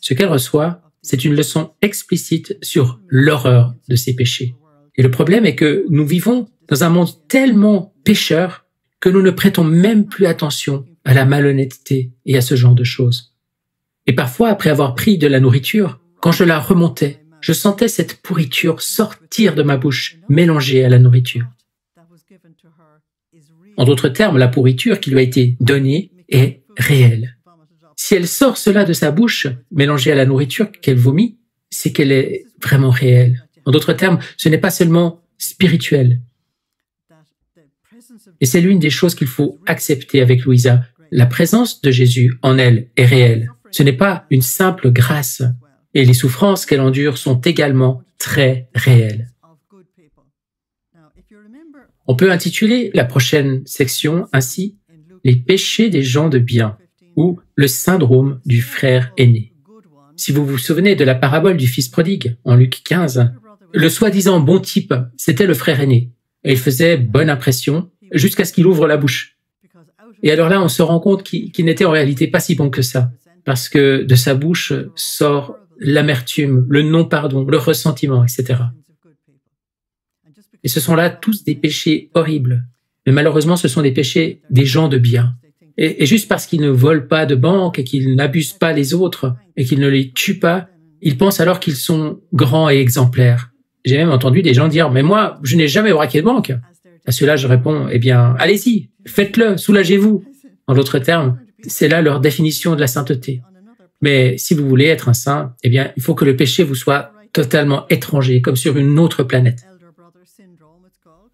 Ce qu'elle reçoit, c'est une leçon explicite sur l'horreur de ces péchés. Et le problème est que nous vivons dans un monde tellement pécheur que nous ne prêtons même plus attention à la malhonnêteté et à ce genre de choses. Et parfois, après avoir pris de la nourriture, quand je la remontais, je sentais cette pourriture sortir de ma bouche, mélangée à la nourriture. En d'autres termes, la pourriture qui lui a été donnée est réelle. Si elle sort cela de sa bouche, mélangée à la nourriture qu'elle vomit, c'est qu'elle est vraiment réelle. En d'autres termes, ce n'est pas seulement spirituel. Et c'est l'une des choses qu'il faut accepter avec Louisa. La présence de Jésus en elle est réelle. Ce n'est pas une simple grâce. Et les souffrances qu'elle endure sont également très réelles. On peut intituler la prochaine section ainsi « Les péchés des gens de bien » ou « Le syndrome du frère aîné ». Si vous vous souvenez de la parabole du fils prodigue en Luc 15, le soi-disant bon type, c'était le frère aîné. Et il faisait bonne impression jusqu'à ce qu'il ouvre la bouche. Et alors là, on se rend compte qu'il n'était en réalité pas si bon que ça, parce que de sa bouche sort l'amertume, le non-pardon, le ressentiment, etc. Et ce sont là tous des péchés horribles. Mais malheureusement, ce sont des péchés des gens de bien. Et juste parce qu'ils ne volent pas de banque et qu'ils n'abusent pas les autres et qu'ils ne les tuent pas, ils pensent alors qu'ils sont grands et exemplaires. J'ai même entendu des gens dire « Mais moi, je n'ai jamais braqué de banque ». À cela, je réponds « Eh bien, allez-y, faites-le, soulagez-vous ». En d'autres termes, c'est là leur définition de la sainteté. Mais si vous voulez être un saint, eh bien, il faut que le péché vous soit totalement étranger, comme sur une autre planète.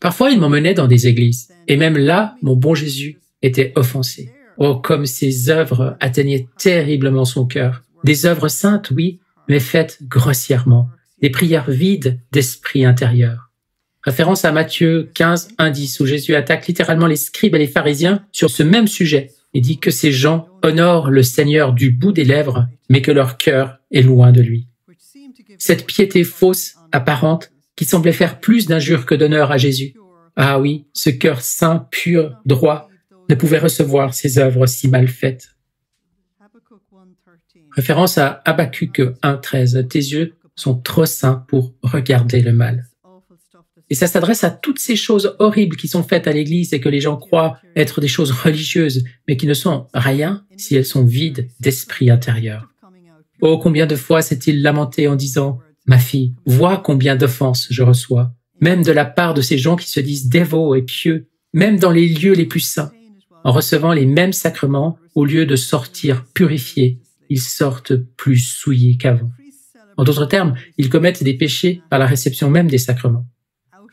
Parfois, il m'emmenait dans des églises. Et même là, mon bon Jésus était offensé. Oh, comme ces œuvres atteignaient terriblement son cœur. Des œuvres saintes, oui, mais faites grossièrement. Des prières vides d'esprit intérieur. Référence à Matthieu 15, 1-10, où Jésus attaque littéralement les scribes et les pharisiens sur ce même sujet et dit que ces gens honorent le Seigneur du bout des lèvres, mais que leur cœur est loin de lui. Cette piété fausse, apparente, qui semblait faire plus d'injures que d'honneur à Jésus. Ah oui, ce cœur saint, pur, droit, ne pouvait recevoir ces œuvres si mal faites. Référence à Habacuc 1,13. Tes yeux sont trop saints pour regarder le mal. Et ça s'adresse à toutes ces choses horribles qui sont faites à l'Église et que les gens croient être des choses religieuses, mais qui ne sont rien si elles sont vides d'esprit intérieur. Oh, combien de fois s'est-il lamenté en disant « Ma fille, vois combien d'offenses je reçois », même de la part de ces gens qui se disent dévots et pieux, même dans les lieux les plus saints. En recevant les mêmes sacrements, au lieu de sortir purifiés, ils sortent plus souillés qu'avant. En d'autres termes, ils commettent des péchés par la réception même des sacrements.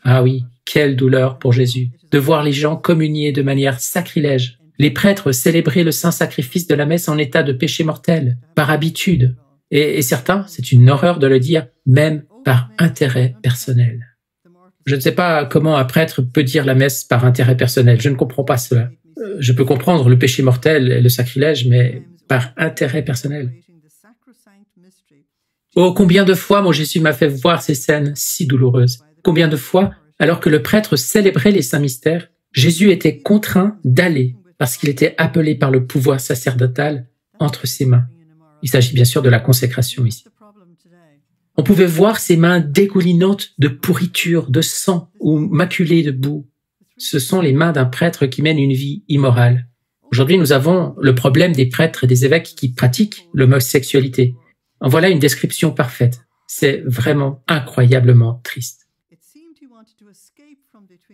Ah oui, quelle douleur pour Jésus, de voir les gens communier de manière sacrilège, les prêtres célébrer le saint sacrifice de la messe en état de péché mortel, par habitude, et certains, c'est une horreur de le dire, même par intérêt personnel. Je ne sais pas comment un prêtre peut dire la messe par intérêt personnel, je ne comprends pas cela. Je peux comprendre le péché mortel et le sacrilège, mais par intérêt personnel. Oh, combien de fois mon Jésus m'a fait voir ces scènes si douloureuses. Combien de fois, alors que le prêtre célébrait les saints mystères, Jésus était contraint d'aller, parce qu'il était appelé par le pouvoir sacerdotal, entre ses mains. Il s'agit bien sûr de la consécration ici. On pouvait voir ses mains dégoulinantes de pourriture, de sang ou maculées de boue. Ce sont les mains d'un prêtre qui mène une vie immorale. Aujourd'hui, nous avons le problème des prêtres et des évêques qui pratiquent l'homosexualité. En voilà une description parfaite. C'est vraiment incroyablement triste.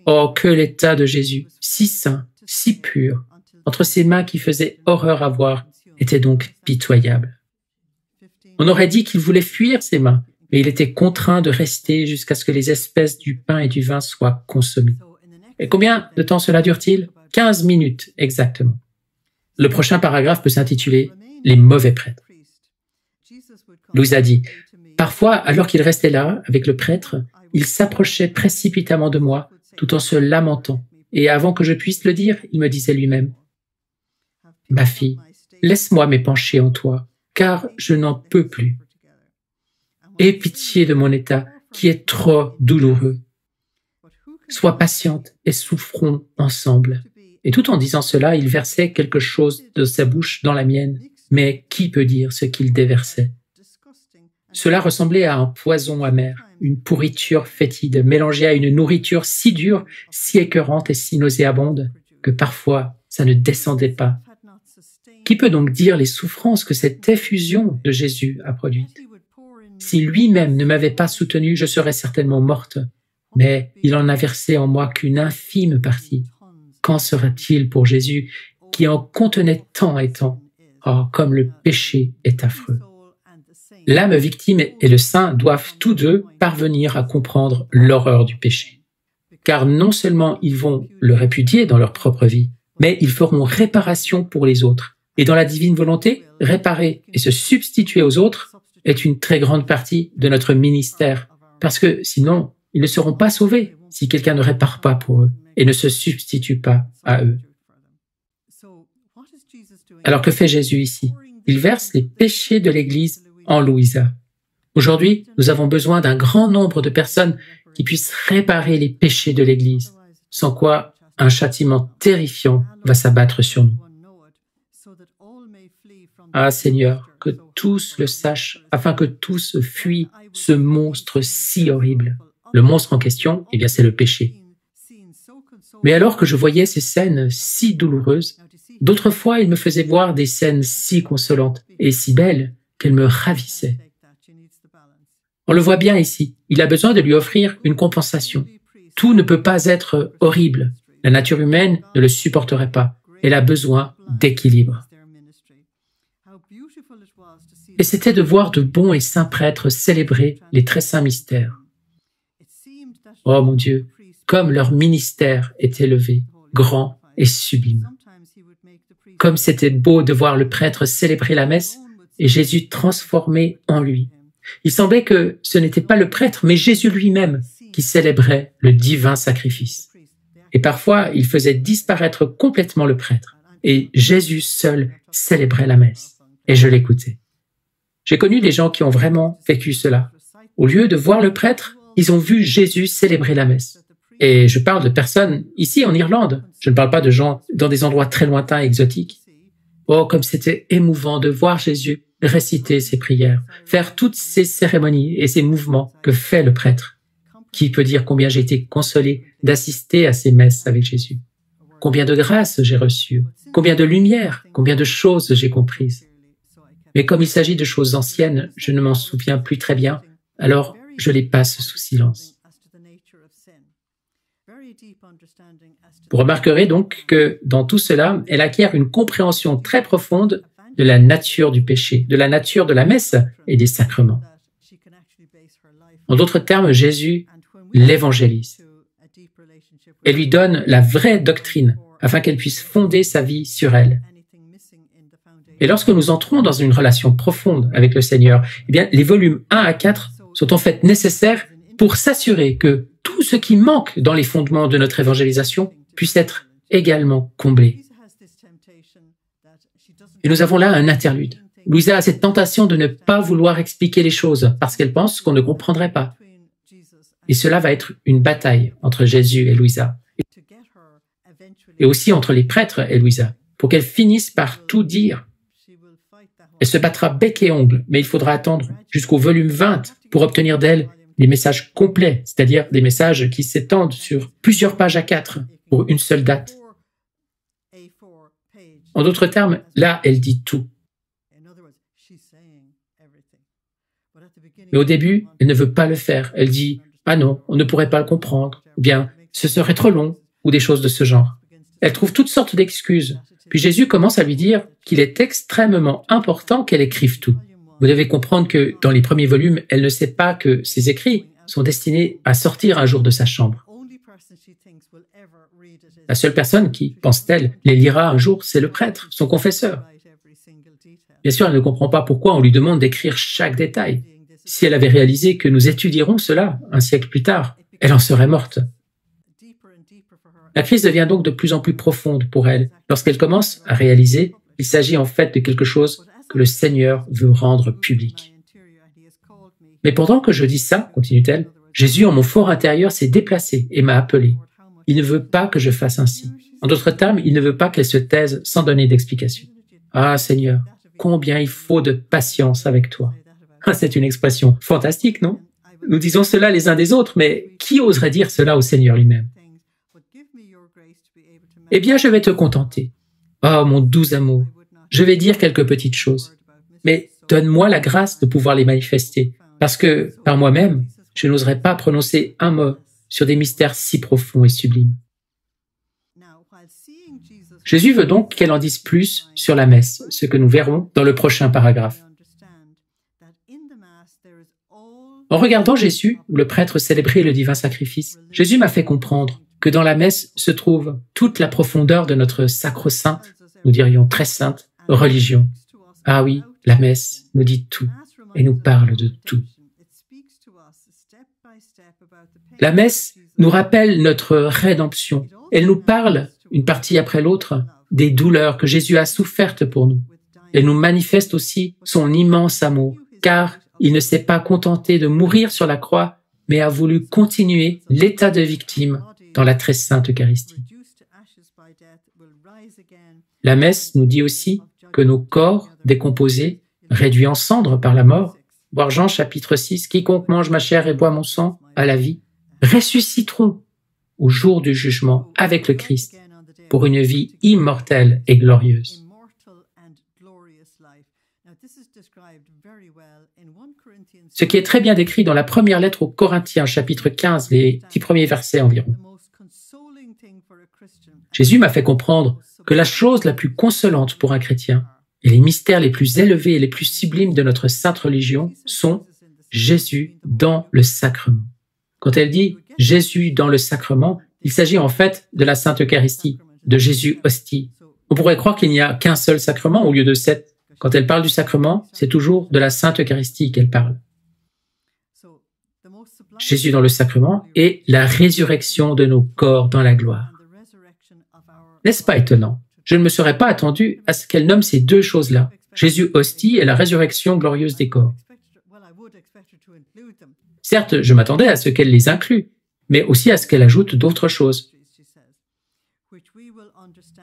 Oh, que l'état de Jésus, si saint, si pur, entre ses mains qui faisaient horreur à voir, était donc pitoyable. On aurait dit qu'il voulait fuir ses mains, mais il était contraint de rester jusqu'à ce que les espèces du pain et du vin soient consommées. Et combien de temps cela dure-t-il? 15 minutes exactement. Le prochain paragraphe peut s'intituler « Les mauvais prêtres ». Louise a dit « Parfois, alors qu'il restait là, avec le prêtre, il s'approchait précipitamment de moi, tout en se lamentant, et avant que je puisse le dire, il me disait lui-même « Ma fille, laisse-moi m'épancher en toi, car je n'en peux plus. Aie pitié de mon état, qui est trop douloureux. Sois patiente et souffrons ensemble. » Et tout en disant cela, il versait quelque chose de sa bouche dans la mienne. Mais qui peut dire ce qu'il déversait? Cela ressemblait à un poison amer, une pourriture fétide, mélangée à une nourriture si dure, si écœurante et si nauséabonde, que parfois ça ne descendait pas. Qui peut donc dire les souffrances que cette effusion de Jésus a produites? Si lui-même ne m'avait pas soutenue, je serais certainement morte. Mais il en a versé en moi qu'une infime partie. Qu'en sera-t-il pour Jésus qui en contenait tant et tant? Oh, comme le péché est affreux. L'âme victime et le saint doivent tous deux parvenir à comprendre l'horreur du péché. Car non seulement ils vont le répudier dans leur propre vie, mais ils feront réparation pour les autres. Et dans la divine volonté, réparer et se substituer aux autres est une très grande partie de notre ministère. Parce que sinon, ils ne seront pas sauvés si quelqu'un ne répare pas pour eux et ne se substitue pas à eux. Alors que fait Jésus ici? Il verse les péchés de l'Église en Louisa. Aujourd'hui, nous avons besoin d'un grand nombre de personnes qui puissent réparer les péchés de l'Église, sans quoi un châtiment terrifiant va s'abattre sur nous. Ah Seigneur, que tous le sachent, afin que tous fuient ce monstre si horrible. Le monstre en question, eh bien, c'est le péché. Mais alors que je voyais ces scènes si douloureuses, d'autres fois il me faisait voir des scènes si consolantes et si belles qu'elles me ravissaient. On le voit bien ici, il a besoin de lui offrir une compensation. Tout ne peut pas être horrible. La nature humaine ne le supporterait pas. Elle a besoin d'équilibre. Et c'était de voir de bons et saints prêtres célébrer les très saints mystères. Oh mon Dieu, comme leur ministère est élevé, grand et sublime. Comme c'était beau de voir le prêtre célébrer la messe et Jésus transformé en lui. Il semblait que ce n'était pas le prêtre, mais Jésus lui-même qui célébrait le divin sacrifice. Et parfois, il faisait disparaître complètement le prêtre. Et Jésus seul célébrait la messe. Et je l'écoutais. J'ai connu des gens qui ont vraiment vécu cela. Au lieu de voir le prêtre, ils ont vu Jésus célébrer la messe. Et je parle de personnes ici en Irlande. Je ne parle pas de gens dans des endroits très lointains et exotiques. Oh, comme c'était émouvant de voir Jésus réciter ses prières, faire toutes ces cérémonies et ces mouvements que fait le prêtre. Qui peut dire combien j'ai été consolé d'assister à ces messes avec Jésus? Combien de grâces j'ai reçues? Combien de lumière? Combien de choses j'ai comprises? Mais comme il s'agit de choses anciennes, je ne m'en souviens plus très bien, alors je les passe sous silence. Vous remarquerez donc que dans tout cela, elle acquiert une compréhension très profonde de la nature du péché, de la nature de la messe et des sacrements. En d'autres termes, Jésus l'évangélise et lui donne la vraie doctrine afin qu'elle puisse fonder sa vie sur elle. Et lorsque nous entrons dans une relation profonde avec le Seigneur, eh bien, les volumes 1 à 4 sont en fait nécessaires pour s'assurer que tout ce qui manque dans les fondements de notre évangélisation puisse être également comblé. Et nous avons là un interlude. Louisa a cette tentation de ne pas vouloir expliquer les choses parce qu'elle pense qu'on ne comprendrait pas. Et cela va être une bataille entre Jésus et Louisa. Et aussi entre les prêtres et Louisa, pour qu'elle finisse par tout dire. Elle se battra bec et ongle, mais il faudra attendre jusqu'au volume 20 pour obtenir d'elle des messages complets, c'est-à-dire des messages qui s'étendent sur plusieurs pages à 4 pour une seule date. En d'autres termes, là, elle dit tout. Mais au début, elle ne veut pas le faire. Elle dit « Ah non, on ne pourrait pas le comprendre » ou bien « Ce serait trop long » ou des choses de ce genre. Elle trouve toutes sortes d'excuses. Puis Jésus commence à lui dire qu'il est extrêmement important qu'elle écrive tout. Vous devez comprendre que dans les premiers volumes, elle ne sait pas que ses écrits sont destinés à sortir un jour de sa chambre. La seule personne qui, pense-t-elle, les lira un jour, c'est le prêtre, son confesseur. Bien sûr, elle ne comprend pas pourquoi on lui demande d'écrire chaque détail. Si elle avait réalisé que nous étudierons cela un siècle plus tard, elle en serait morte. La crise devient donc de plus en plus profonde pour elle, lorsqu'elle commence à réaliser qu'il s'agit en fait de quelque chose que le Seigneur veut rendre public. Mais pendant que je dis ça, continue-t-elle, Jésus en mon fort intérieur s'est déplacé et m'a appelé. Il ne veut pas que je fasse ainsi. En d'autres termes, il ne veut pas qu'elle se taise sans donner d'explication. Ah Seigneur, combien il faut de patience avec toi. C'est une expression fantastique, non? Nous disons cela les uns des autres, mais qui oserait dire cela au Seigneur lui-même? Eh bien, je vais te contenter. Oh, mon doux amour, je vais dire quelques petites choses, mais donne-moi la grâce de pouvoir les manifester, parce que, par moi-même, je n'oserais pas prononcer un mot sur des mystères si profonds et sublimes. Jésus veut donc qu'elle en dise plus sur la messe, ce que nous verrons dans le prochain paragraphe. En regardant Jésus, où le prêtre célébrait le divin sacrifice, Jésus m'a fait comprendre que dans la messe se trouve toute la profondeur de notre sacro-sainte, nous dirions très sainte, religion. Ah oui, la messe nous dit tout et nous parle de tout. La messe nous rappelle notre rédemption. Elle nous parle, une partie après l'autre, des douleurs que Jésus a souffertes pour nous. Elle nous manifeste aussi son immense amour, car il ne s'est pas contenté de mourir sur la croix, mais a voulu continuer l'état de victime dans la très sainte Eucharistie. La messe nous dit aussi que nos corps décomposés, réduits en cendres par la mort, voir Jean chapitre 6, « Quiconque mange ma chair et boit mon sang à la vie, ressusciteront au jour du jugement avec le Christ pour une vie immortelle et glorieuse. » Ce qui est très bien décrit dans la première lettre aux Corinthiens, chapitre 15, les 10 premiers versets environ. Jésus m'a fait comprendre que la chose la plus consolante pour un chrétien et les mystères les plus élevés et les plus sublimes de notre sainte religion sont Jésus dans le sacrement. Quand elle dit Jésus dans le sacrement, il s'agit en fait de la sainte Eucharistie, de Jésus hostie. On pourrait croire qu'il n'y a qu'un seul sacrement au lieu de 7. Quand elle parle du sacrement, c'est toujours de la Sainte Eucharistie qu'elle parle. Jésus dans le sacrement et la résurrection de nos corps dans la gloire. N'est-ce pas étonnant? Je ne me serais pas attendu à ce qu'elle nomme ces deux choses-là, Jésus hostie et la résurrection glorieuse des corps. Certes, je m'attendais à ce qu'elle les inclue, mais aussi à ce qu'elle ajoute d'autres choses.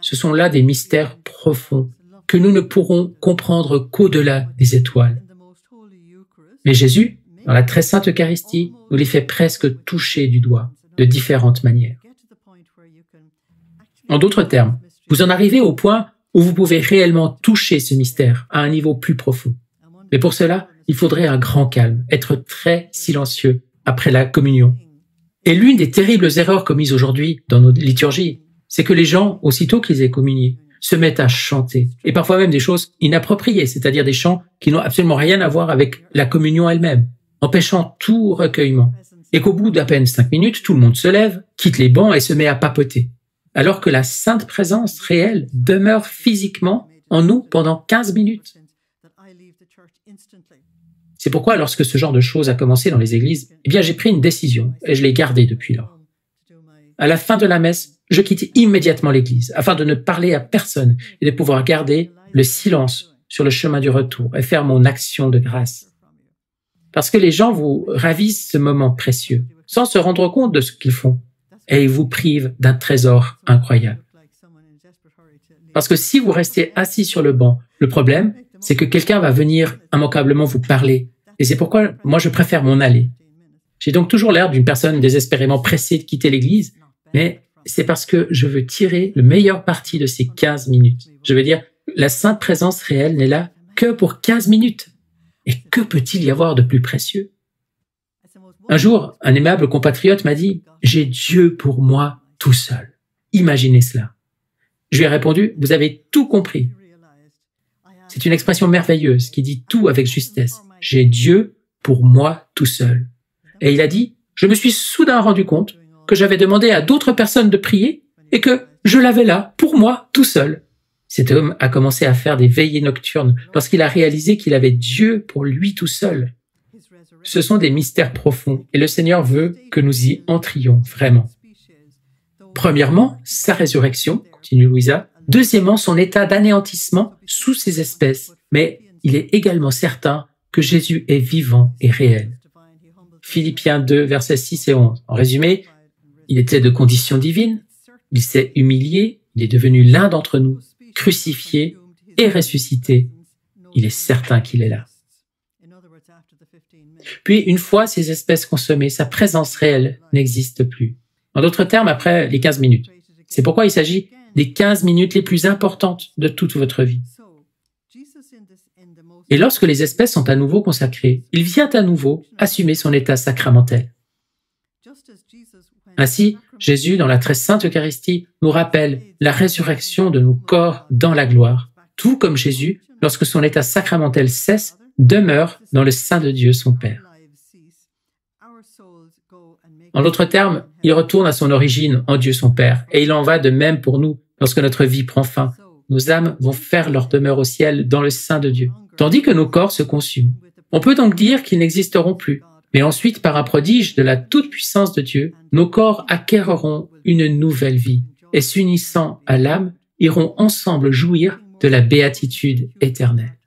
Ce sont là des mystères profonds que nous ne pourrons comprendre qu'au-delà des étoiles. Mais Jésus, dans la très sainte Eucharistie, nous les fait presque toucher du doigt, de différentes manières. En d'autres termes, vous en arrivez au point où vous pouvez réellement toucher ce mystère à un niveau plus profond. Mais pour cela, il faudrait un grand calme, être très silencieux après la communion. Et l'une des terribles erreurs commises aujourd'hui dans nos liturgies, c'est que les gens, aussitôt qu'ils aient communié, se mettent à chanter, et parfois même des choses inappropriées, c'est-à-dire des chants qui n'ont absolument rien à voir avec la communion elle-même, empêchant tout recueillement, et qu'au bout d'à peine 5 minutes, tout le monde se lève, quitte les bancs et se met à papoter, alors que la sainte présence réelle demeure physiquement en nous pendant 15 minutes. C'est pourquoi, lorsque ce genre de choses a commencé dans les églises, j'ai pris une décision, et je l'ai gardée depuis lors. À la fin de la messe, je quitte immédiatement l'église, afin de ne parler à personne et de pouvoir garder le silence sur le chemin du retour et faire mon action de grâce. Parce que les gens vous ravissent ce moment précieux, sans se rendre compte de ce qu'ils font, et ils vous privent d'un trésor incroyable. Parce que si vous restez assis sur le banc, le problème, c'est que quelqu'un va venir immanquablement vous parler, et c'est pourquoi moi je préfère m'en aller. J'ai donc toujours l'air d'une personne désespérément pressée de quitter l'église, mais c'est parce que je veux tirer le meilleur parti de ces 15 minutes. Je veux dire, la sainte présence réelle n'est là que pour 15 minutes. Et que peut-il y avoir de plus précieux? Un jour, un aimable compatriote m'a dit « J'ai Dieu pour moi tout seul. » Imaginez cela. Je lui ai répondu « Vous avez tout compris. » C'est une expression merveilleuse qui dit tout avec justesse. « J'ai Dieu pour moi tout seul. » Et il a dit « Je me suis soudain rendu compte que j'avais demandé à d'autres personnes de prier et que je l'avais là, pour moi, tout seul. » Cet homme a commencé à faire des veillées nocturnes lorsqu'il a réalisé qu'il avait Dieu pour lui tout seul. Ce sont des mystères profonds et le Seigneur veut que nous y entrions vraiment. Premièrement, sa résurrection, continue Louisa. Deuxièmement, son état d'anéantissement sous ses espèces. Mais il est également certain que Jésus est vivant et réel. Philippiens 2, versets 6 et 11. En résumé, il était de condition divine, il s'est humilié, il est devenu l'un d'entre nous, crucifié et ressuscité. Il est certain qu'il est là. Puis, une fois ces espèces consommées, sa présence réelle n'existe plus. En d'autres termes, après les 15 minutes. C'est pourquoi il s'agit des 15 minutes les plus importantes de toute votre vie. Et lorsque les espèces sont à nouveau consacrées, il vient à nouveau assumer son état sacramentel. Ainsi, Jésus, dans la très sainte Eucharistie, nous rappelle la résurrection de nos corps dans la gloire, tout comme Jésus, lorsque son état sacramentel cesse, demeure dans le sein de Dieu son Père. En d'autres termes, il retourne à son origine en Dieu son Père, et il en va de même pour nous lorsque notre vie prend fin. Nos âmes vont faire leur demeure au ciel dans le sein de Dieu, tandis que nos corps se consument. On peut donc dire qu'ils n'existeront plus. Mais ensuite, par un prodige de la toute-puissance de Dieu, nos corps acquerront une nouvelle vie et s'unissant à l'âme, iront ensemble jouir de la béatitude éternelle.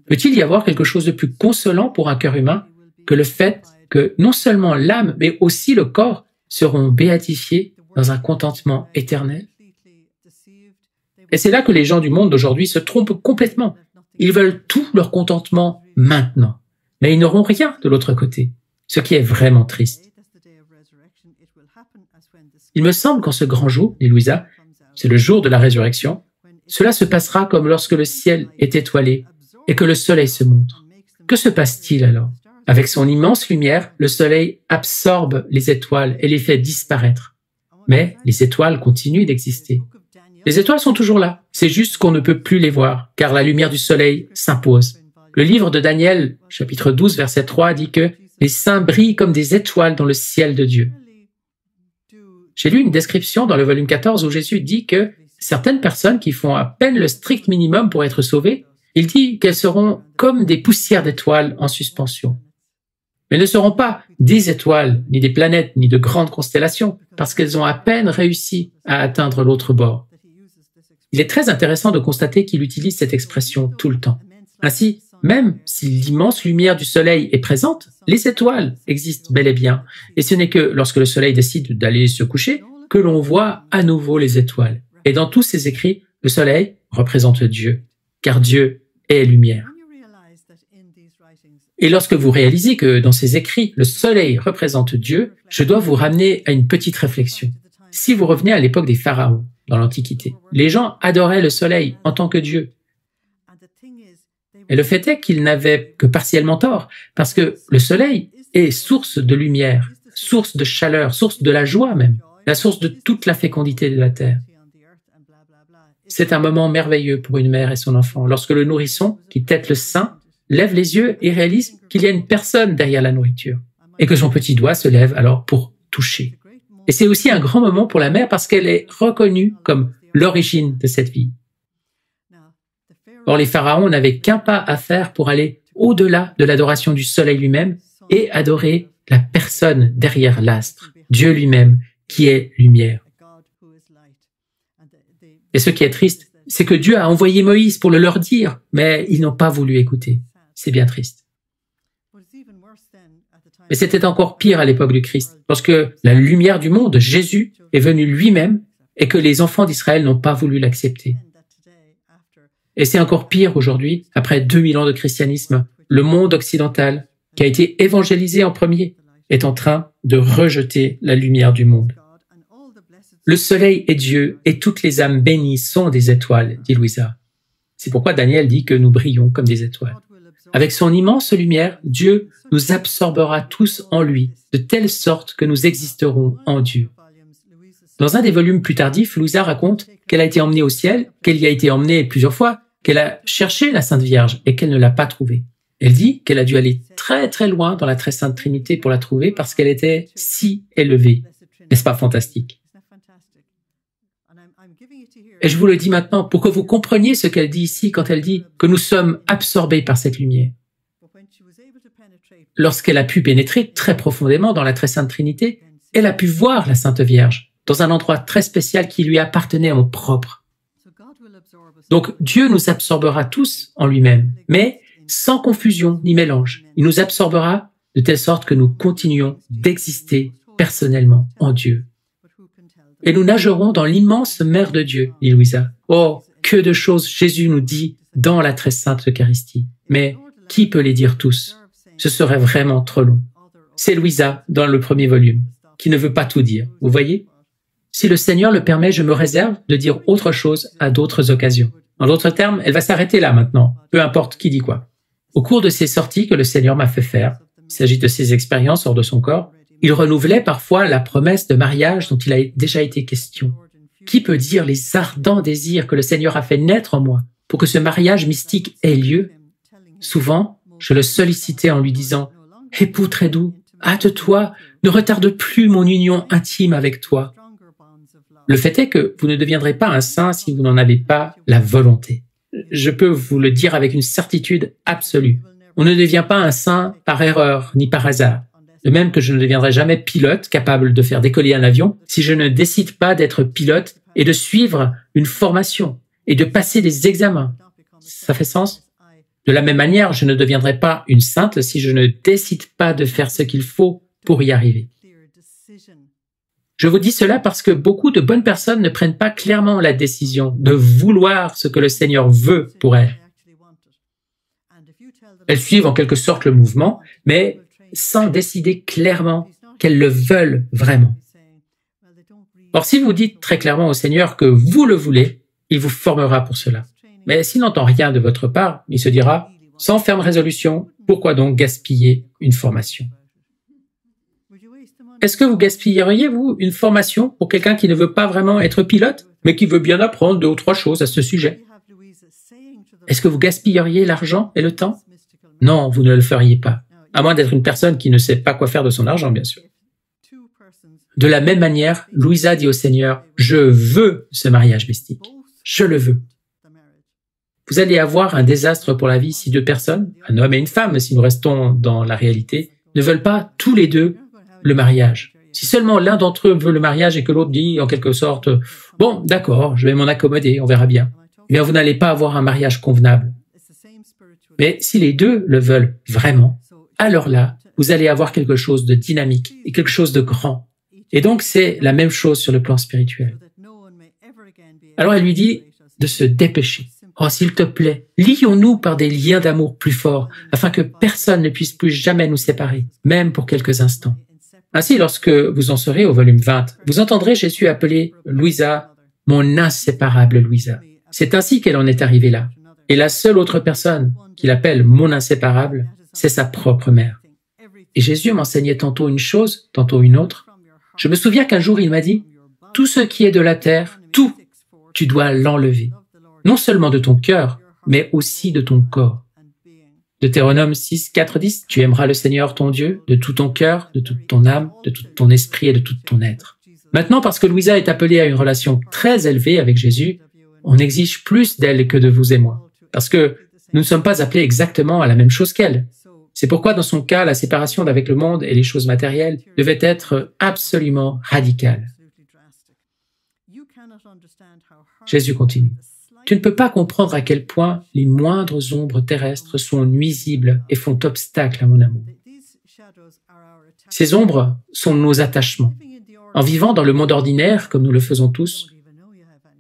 Peut-il y avoir quelque chose de plus consolant pour un cœur humain que le fait que non seulement l'âme, mais aussi le corps seront béatifiés dans un contentement éternel? Et c'est là que les gens du monde d'aujourd'hui se trompent complètement. Ils veulent tout leur contentement maintenant, mais ils n'auront rien de l'autre côté. Ce qui est vraiment triste. Il me semble qu'en ce grand jour, dit Louisa, c'est le jour de la résurrection, cela se passera comme lorsque le ciel est étoilé et que le soleil se montre. Que se passe-t-il alors? Avec son immense lumière, le soleil absorbe les étoiles et les fait disparaître. Mais les étoiles continuent d'exister. Les étoiles sont toujours là, c'est juste qu'on ne peut plus les voir, car la lumière du soleil s'impose. Le livre de Daniel, chapitre 12, verset 3, dit que les saints brillent comme des étoiles dans le ciel de Dieu. J'ai lu une description dans le volume 14 où Jésus dit que certaines personnes qui font à peine le strict minimum pour être sauvées, il dit qu'elles seront comme des poussières d'étoiles en suspension. Elles ne seront pas des étoiles, ni des planètes, ni de grandes constellations, parce qu'elles ont à peine réussi à atteindre l'autre bord. Il est très intéressant de constater qu'il utilise cette expression tout le temps. Ainsi, même si l'immense lumière du soleil est présente, les étoiles existent bel et bien, et ce n'est que lorsque le soleil décide d'aller se coucher que l'on voit à nouveau les étoiles. Et dans tous ses écrits, le soleil représente Dieu, car Dieu est lumière. Et lorsque vous réalisez que dans ses écrits, le soleil représente Dieu, je dois vous ramener à une petite réflexion. Si vous revenez à l'époque des pharaons, dans l'Antiquité, les gens adoraient le soleil en tant que Dieu. Et le fait est qu'ils n'avaient que partiellement tort, parce que le soleil est source de lumière, source de chaleur, source de la joie même, la source de toute la fécondité de la terre. C'est un moment merveilleux pour une mère et son enfant, lorsque le nourrisson, qui tète le sein, lève les yeux et réalise qu'il y a une personne derrière la nourriture, et que son petit doigt se lève alors pour toucher. Et c'est aussi un grand moment pour la mère parce qu'elle est reconnue comme l'origine de cette vie. Or, les pharaons n'avaient qu'un pas à faire pour aller au-delà de l'adoration du soleil lui-même et adorer la personne derrière l'astre, Dieu lui-même, qui est lumière. Et ce qui est triste, c'est que Dieu a envoyé Moïse pour le leur dire, mais ils n'ont pas voulu écouter. C'est bien triste. Mais c'était encore pire à l'époque du Christ, lorsque la lumière du monde, Jésus, est venu lui-même et que les enfants d'Israël n'ont pas voulu l'accepter. Et c'est encore pire aujourd'hui, après 2000 ans de christianisme, le monde occidental, qui a été évangélisé en premier, est en train de rejeter la lumière du monde. Le soleil est Dieu et toutes les âmes bénies sont des étoiles, dit Louisa. C'est pourquoi Daniel dit que nous brillons comme des étoiles. Avec son immense lumière, Dieu nous absorbera tous en lui, de telle sorte que nous existerons en Dieu. Dans un des volumes plus tardifs, Louisa raconte qu'elle a été emmenée au ciel, qu'elle y a été emmenée plusieurs fois, qu'elle a cherché la Sainte Vierge et qu'elle ne l'a pas trouvée. Elle dit qu'elle a dû aller très très loin dans la très sainte Trinité pour la trouver parce qu'elle était si élevée. N'est-ce pas fantastique? Et je vous le dis maintenant pour que vous compreniez ce qu'elle dit ici quand elle dit que nous sommes absorbés par cette lumière. Lorsqu'elle a pu pénétrer très profondément dans la très sainte Trinité, elle a pu voir la Sainte Vierge dans un endroit très spécial qui lui appartenait en propre. Donc Dieu nous absorbera tous en lui-même, mais sans confusion ni mélange. Il nous absorbera de telle sorte que nous continuons d'exister personnellement en Dieu. Et nous nagerons dans l'immense mer de Dieu, dit Louisa. Oh, que de choses Jésus nous dit dans la très sainte Eucharistie. Mais qui peut les dire tous? Ce serait vraiment trop long. C'est Louisa, dans le premier volume, qui ne veut pas tout dire. Vous voyez? Si le Seigneur le permet, je me réserve de dire autre chose à d'autres occasions. En d'autres termes, elle va s'arrêter là maintenant, peu importe qui dit quoi. Au cours de ces sorties que le Seigneur m'a fait faire, il s'agit de ses expériences hors de son corps, il renouvelait parfois la promesse de mariage dont il a déjà été question. Qui peut dire les ardents désirs que le Seigneur a fait naître en moi pour que ce mariage mystique ait lieu? Souvent, je le sollicitais en lui disant « Époux très doux, hâte-toi, ne retarde plus mon union intime avec toi. » Le fait est que vous ne deviendrez pas un saint si vous n'en avez pas la volonté. Je peux vous le dire avec une certitude absolue. On ne devient pas un saint par erreur ni par hasard. De même que je ne deviendrai jamais pilote capable de faire décoller un avion si je ne décide pas d'être pilote et de suivre une formation et de passer des examens. Ça fait sens? De la même manière, je ne deviendrai pas une sainte si je ne décide pas de faire ce qu'il faut pour y arriver. Je vous dis cela parce que beaucoup de bonnes personnes ne prennent pas clairement la décision de vouloir ce que le Seigneur veut pour elles. Elles suivent en quelque sorte le mouvement, mais sans décider clairement qu'elles le veulent vraiment. Or, si vous dites très clairement au Seigneur que vous le voulez, il vous formera pour cela. Mais s'il n'entend rien de votre part, il se dira, sans ferme résolution, pourquoi donc gaspiller une formation? Est-ce que vous gaspilleriez, vous, une formation pour quelqu'un qui ne veut pas vraiment être pilote, mais qui veut bien apprendre 2 ou 3 choses à ce sujet? Est-ce que vous gaspilleriez l'argent et le temps? Non, vous ne le feriez pas. À moins d'être une personne qui ne sait pas quoi faire de son argent, bien sûr. De la même manière, Louisa dit au Seigneur, « Je veux ce mariage mystique. Je le veux. » Vous allez avoir un désastre pour la vie si deux personnes, un homme et une femme, si nous restons dans la réalité, ne veulent pas tous les deux le mariage. Si seulement l'un d'entre eux veut le mariage et que l'autre dit en quelque sorte « Bon, d'accord, je vais m'en accommoder, on verra bien. » Eh bien, vous n'allez pas avoir un mariage convenable. Mais si les deux le veulent vraiment, alors là, vous allez avoir quelque chose de dynamique et quelque chose de grand. Et donc, c'est la même chose sur le plan spirituel. Alors, elle lui dit de se dépêcher. « Oh, s'il te plaît, lions-nous par des liens d'amour plus forts, afin que personne ne puisse plus jamais nous séparer, même pour quelques instants. » Ainsi, lorsque vous en serez au volume 20, vous entendrez Jésus appeler Louisa « mon inséparable Louisa ». C'est ainsi qu'elle en est arrivée là. Et la seule autre personne qu'il appelle « mon inséparable », c'est sa propre mère. Et Jésus m'enseignait tantôt une chose, tantôt une autre. Je me souviens qu'un jour, il m'a dit « Tout ce qui est de la terre, tout, tu dois l'enlever. Non seulement de ton cœur, mais aussi de ton corps. » Deutéronome 6, 4, 10, « Tu aimeras le Seigneur ton Dieu de tout ton cœur, de toute ton âme, de tout ton esprit et de tout ton être. » Maintenant, parce que Louisa est appelée à une relation très élevée avec Jésus, on exige plus d'elle que de vous et moi, parce que nous ne sommes pas appelés exactement à la même chose qu'elle. C'est pourquoi, dans son cas, la séparation d'avec le monde et les choses matérielles devait être absolument radicale. Jésus continue. « Tu ne peux pas comprendre à quel point les moindres ombres terrestres sont nuisibles et font obstacle à mon amour. Ces ombres sont nos attachements. En vivant dans le monde ordinaire, comme nous le faisons tous,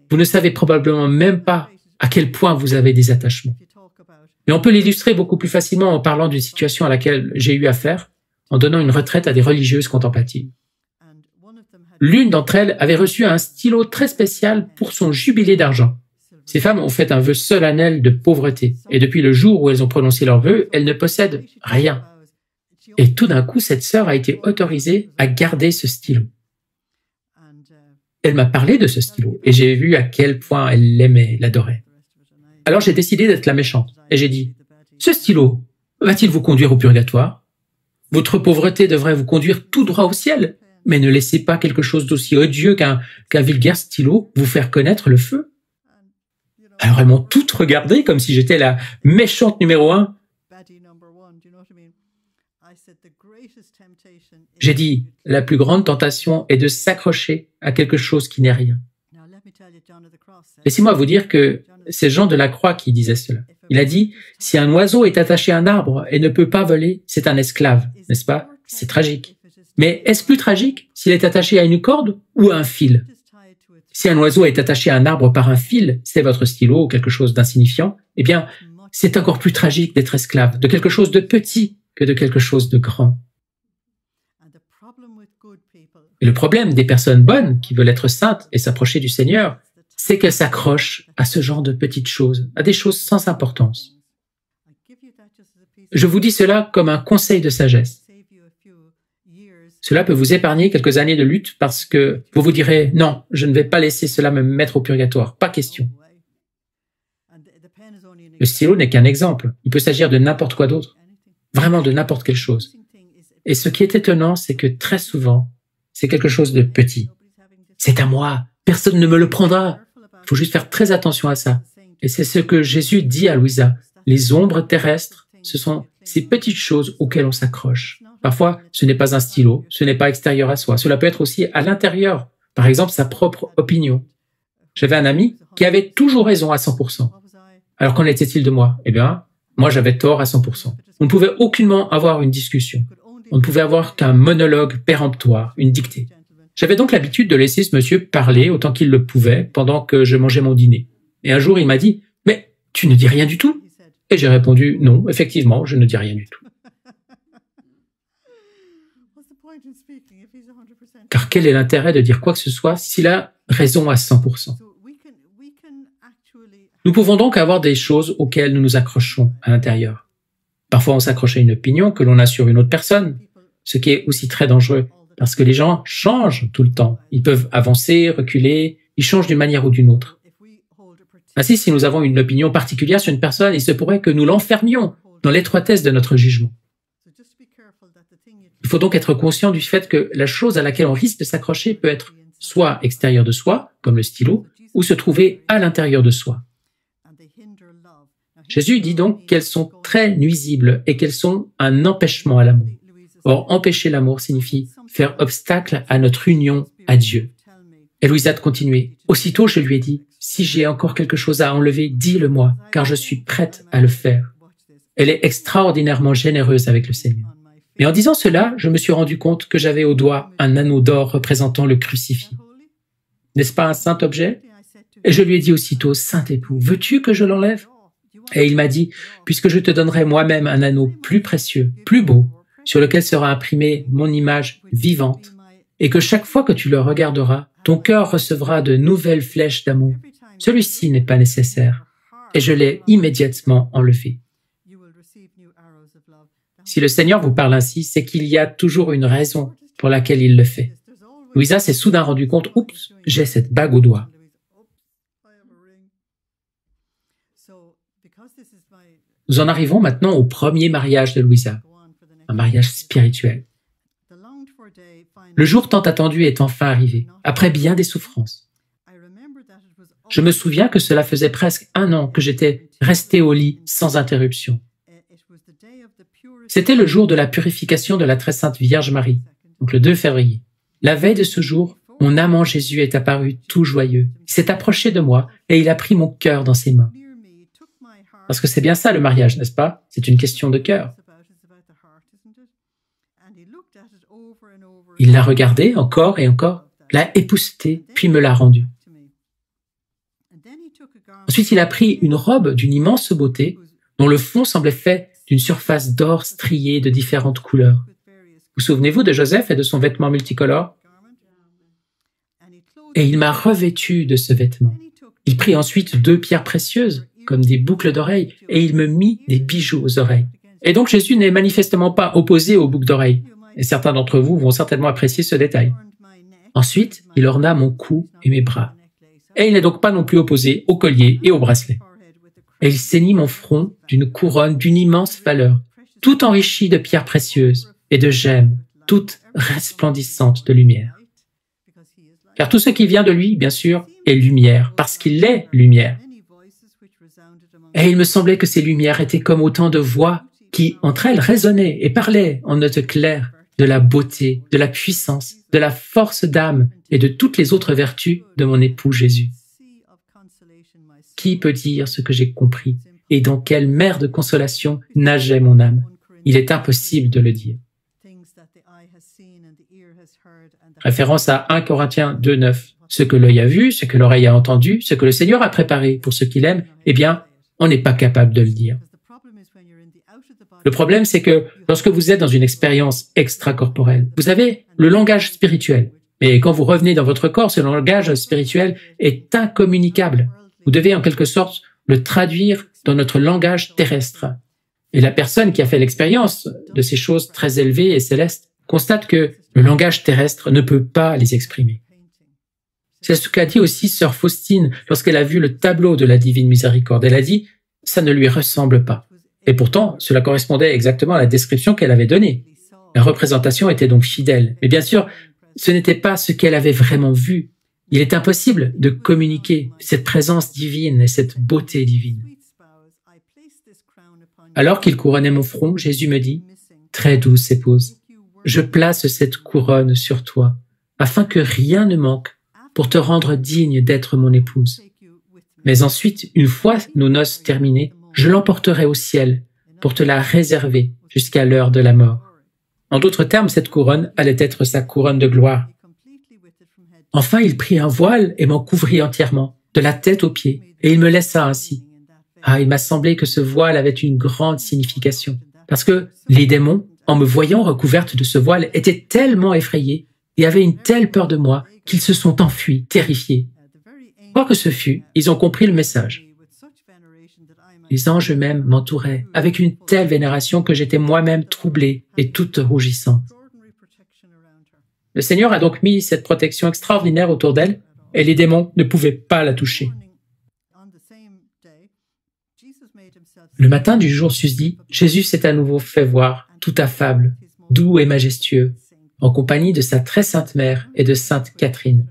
vous ne savez probablement même pas à quel point vous avez des attachements. Mais on peut l'illustrer beaucoup plus facilement en parlant d'une situation à laquelle j'ai eu affaire, en donnant une retraite à des religieuses contemplatives. L'une d'entre elles avait reçu un stylo très spécial pour son jubilé d'argent. Ces femmes ont fait un vœu solennel de pauvreté, et depuis le jour où elles ont prononcé leur vœu, elles ne possèdent rien. Et tout d'un coup, cette sœur a été autorisée à garder ce stylo. Elle m'a parlé de ce stylo, et j'ai vu à quel point elle l'aimait, l'adorait. Alors j'ai décidé d'être la méchante, et j'ai dit, « Ce stylo, va-t-il vous conduire au purgatoire? Votre pauvreté devrait vous conduire tout droit au ciel, mais ne laissez pas quelque chose d'aussi odieux qu'un vulgaire stylo vous faire connaître le feu. » Alors elles m'ont toutes regardé comme si j'étais la méchante numéro 1. J'ai dit, la plus grande tentation est de s'accrocher à quelque chose qui n'est rien. Laissez-moi vous dire que c'est Jean de la Croix qui disait cela. Il a dit, si un oiseau est attaché à un arbre et ne peut pas voler, c'est un esclave, n'est-ce pas? C'est tragique. Mais est-ce plus tragique s'il est attaché à une corde ou à un fil? Si un oiseau est attaché à un arbre par un fil, c'est votre stylo ou quelque chose d'insignifiant, eh bien, c'est encore plus tragique d'être esclave de quelque chose de petit que de quelque chose de grand. Et le problème des personnes bonnes qui veulent être saintes et s'approcher du Seigneur, c'est qu'elles s'accrochent à ce genre de petites choses, à des choses sans importance. Je vous dis cela comme un conseil de sagesse. Cela peut vous épargner quelques années de lutte parce que vous vous direz « Non, je ne vais pas laisser cela me mettre au purgatoire, pas question. » Le stylo n'est qu'un exemple. Il peut s'agir de n'importe quoi d'autre, vraiment de n'importe quelle chose. Et ce qui est étonnant, c'est que très souvent, c'est quelque chose de petit. C'est à moi, personne ne me le prendra. Il faut juste faire très attention à ça. Et c'est ce que Jésus dit à Louisa. Les ombres terrestres, ce sont ces petites choses auxquelles on s'accroche. Parfois, ce n'est pas un stylo, ce n'est pas extérieur à soi. Cela peut être aussi à l'intérieur. Par exemple, sa propre opinion. J'avais un ami qui avait toujours raison à 100%. Alors qu'en était-il de moi? Eh bien, moi j'avais tort à 100%. On ne pouvait aucunement avoir une discussion. On ne pouvait avoir qu'un monologue péremptoire, une dictée. J'avais donc l'habitude de laisser ce monsieur parler autant qu'il le pouvait pendant que je mangeais mon dîner. Et un jour, il m'a dit « Mais tu ne dis rien du tout ?» Et j'ai répondu « Non, effectivement, je ne dis rien du tout. » Car quel est l'intérêt de dire quoi que ce soit s'il a raison à 100%? Nous pouvons donc avoir des choses auxquelles nous nous accrochons à l'intérieur. Parfois, on s'accroche à une opinion que l'on a sur une autre personne, ce qui est aussi très dangereux, parce que les gens changent tout le temps. Ils peuvent avancer, reculer, ils changent d'une manière ou d'une autre. Ainsi, si nous avons une opinion particulière sur une personne, il se pourrait que nous l'enfermions dans l'étroitesse de notre jugement. Il faut donc être conscient du fait que la chose à laquelle on risque de s'accrocher peut être soit extérieure de soi, comme le stylo, ou se trouver à l'intérieur de soi. Jésus dit donc qu'elles sont très nuisibles et qu'elles sont un empêchement à l'amour. Or, empêcher l'amour signifie faire obstacle à notre union à Dieu. Et Louisa de continuer. Aussitôt, je lui ai dit, si j'ai encore quelque chose à enlever, dis-le-moi, car je suis prête à le faire. Elle est extraordinairement généreuse avec le Seigneur. Mais en disant cela, je me suis rendu compte que j'avais au doigt un anneau d'or représentant le crucifix. N'est-ce pas un saint objet? Et je lui ai dit aussitôt, Saint époux, veux-tu que je l'enlève? Et il m'a dit, puisque je te donnerai moi-même un anneau plus précieux, plus beau, sur lequel sera imprimée mon image vivante, et que chaque fois que tu le regarderas, ton cœur recevra de nouvelles flèches d'amour. Celui-ci n'est pas nécessaire. Et je l'ai immédiatement enlevé. Si le Seigneur vous parle ainsi, c'est qu'il y a toujours une raison pour laquelle il le fait. Louisa s'est soudain rendu compte, oups, j'ai cette bague au doigt. Nous en arrivons maintenant au premier mariage de Louisa, un mariage spirituel. Le jour tant attendu est enfin arrivé, après bien des souffrances. Je me souviens que cela faisait presque 1 an que j'étais resté au lit sans interruption. C'était le jour de la purification de la très sainte Vierge Marie, donc le 2 février. La veille de ce jour, mon amant Jésus est apparu tout joyeux. Il s'est approché de moi et il a pris mon cœur dans ses mains. Parce que c'est bien ça le mariage, n'est-ce pas? C'est une question de cœur. Il l'a regardé encore et encore, l'a épousseté, puis me l'a rendu. Ensuite, il a pris une robe d'une immense beauté, dont le fond semblait fait d'une surface d'or striée de différentes couleurs. Vous souvenez-vous de Joseph et de son vêtement multicolore? Et il m'a revêtu de ce vêtement. Il prit ensuite 2 pierres précieuses, comme des boucles d'oreilles, et il me mit des bijoux aux oreilles. Et donc Jésus n'est manifestement pas opposé aux boucles d'oreilles, et certains d'entre vous vont certainement apprécier ce détail. Ensuite, il orna mon cou et mes bras. Et il n'est donc pas non plus opposé au collier et au bracelet. Et il ceignit mon front d'une couronne d'une immense valeur, tout enrichie de pierres précieuses et de gemmes, toutes resplendissantes de lumière. Car tout ce qui vient de lui, bien sûr, est lumière, parce qu'il est lumière. Et il me semblait que ces lumières étaient comme autant de voix qui, entre elles, résonnaient et parlaient en notes claires de la beauté, de la puissance, de la force d'âme et de toutes les autres vertus de mon époux Jésus. Qui peut dire ce que j'ai compris et dans quelle mer de consolation nageait mon âme? Il est impossible de le dire. Référence à 1 Corinthiens 2:9. Ce que l'œil a vu, ce que l'oreille a entendu, ce que le Seigneur a préparé pour ceux qu'il aime, eh bien, on n'est pas capable de le dire. Le problème, c'est que lorsque vous êtes dans une expérience extracorporelle, vous avez le langage spirituel. Mais quand vous revenez dans votre corps, ce langage spirituel est incommunicable. Vous devez en quelque sorte le traduire dans notre langage terrestre. Et la personne qui a fait l'expérience de ces choses très élevées et célestes constate que le langage terrestre ne peut pas les exprimer. C'est ce qu'a dit aussi sœur Faustine lorsqu'elle a vu le tableau de la Divine Miséricorde. Elle a dit « ça ne lui ressemble pas ». Et pourtant, cela correspondait exactement à la description qu'elle avait donnée. La représentation était donc fidèle. Mais bien sûr, ce n'était pas ce qu'elle avait vraiment vu. Il est impossible de communiquer cette présence divine et cette beauté divine. Alors qu'il couronnait mon front, Jésus me dit « Très douce épouse, je place cette couronne sur toi, afin que rien ne manque pour te rendre digne d'être mon épouse. Mais ensuite, une fois nos noces terminées, je l'emporterai au ciel pour te la réserver jusqu'à l'heure de la mort. » En d'autres termes, cette couronne allait être sa couronne de gloire. Enfin, il prit un voile et m'en couvrit entièrement, de la tête aux pieds, et il me laissa ainsi. Ah, il m'a semblé que ce voile avait une grande signification, parce que les démons, en me voyant recouverte de ce voile, étaient tellement effrayés et avaient une telle peur de moi qu'ils se sont enfuis, terrifiés. Quoi que ce fût, ils ont compris le message. Les anges eux-mêmes m'entouraient avec une telle vénération que j'étais moi-même troublée et toute rougissante. Le Seigneur a donc mis cette protection extraordinaire autour d'elle et les démons ne pouvaient pas la toucher. Le matin du jour susdit, Jésus s'est à nouveau fait voir, tout affable, doux et majestueux, en compagnie de sa très sainte mère et de sainte Catherine.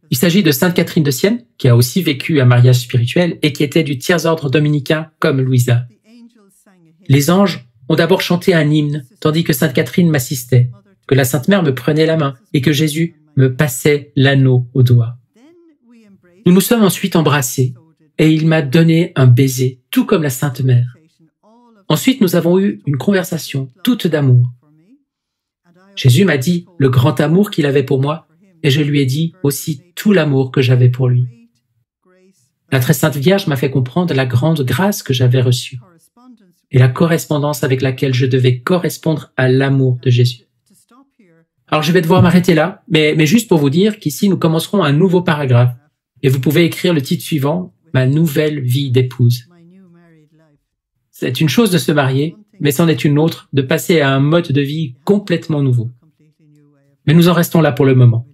Il s'agit de sainte Catherine de Sienne, qui a aussi vécu un mariage spirituel et qui était du tiers-ordre dominicain comme Louisa. Les anges ont d'abord chanté un hymne, tandis que sainte Catherine m'assistait, que la Sainte Mère me prenait la main et que Jésus me passait l'anneau au doigt. Nous nous sommes ensuite embrassés et il m'a donné un baiser, tout comme la Sainte Mère. Ensuite, nous avons eu une conversation toute d'amour. Jésus m'a dit le grand amour qu'il avait pour moi et je lui ai dit aussi tout l'amour que j'avais pour lui. La très sainte Vierge m'a fait comprendre la grande grâce que j'avais reçue et la correspondance avec laquelle je devais correspondre à l'amour de Jésus. Alors je vais devoir m'arrêter là, mais juste pour vous dire qu'ici nous commencerons un nouveau paragraphe et vous pouvez écrire le titre suivant, Ma nouvelle vie d'épouse. C'est une chose de se marier, mais c'en est une autre de passer à un mode de vie complètement nouveau. Mais nous en restons là pour le moment.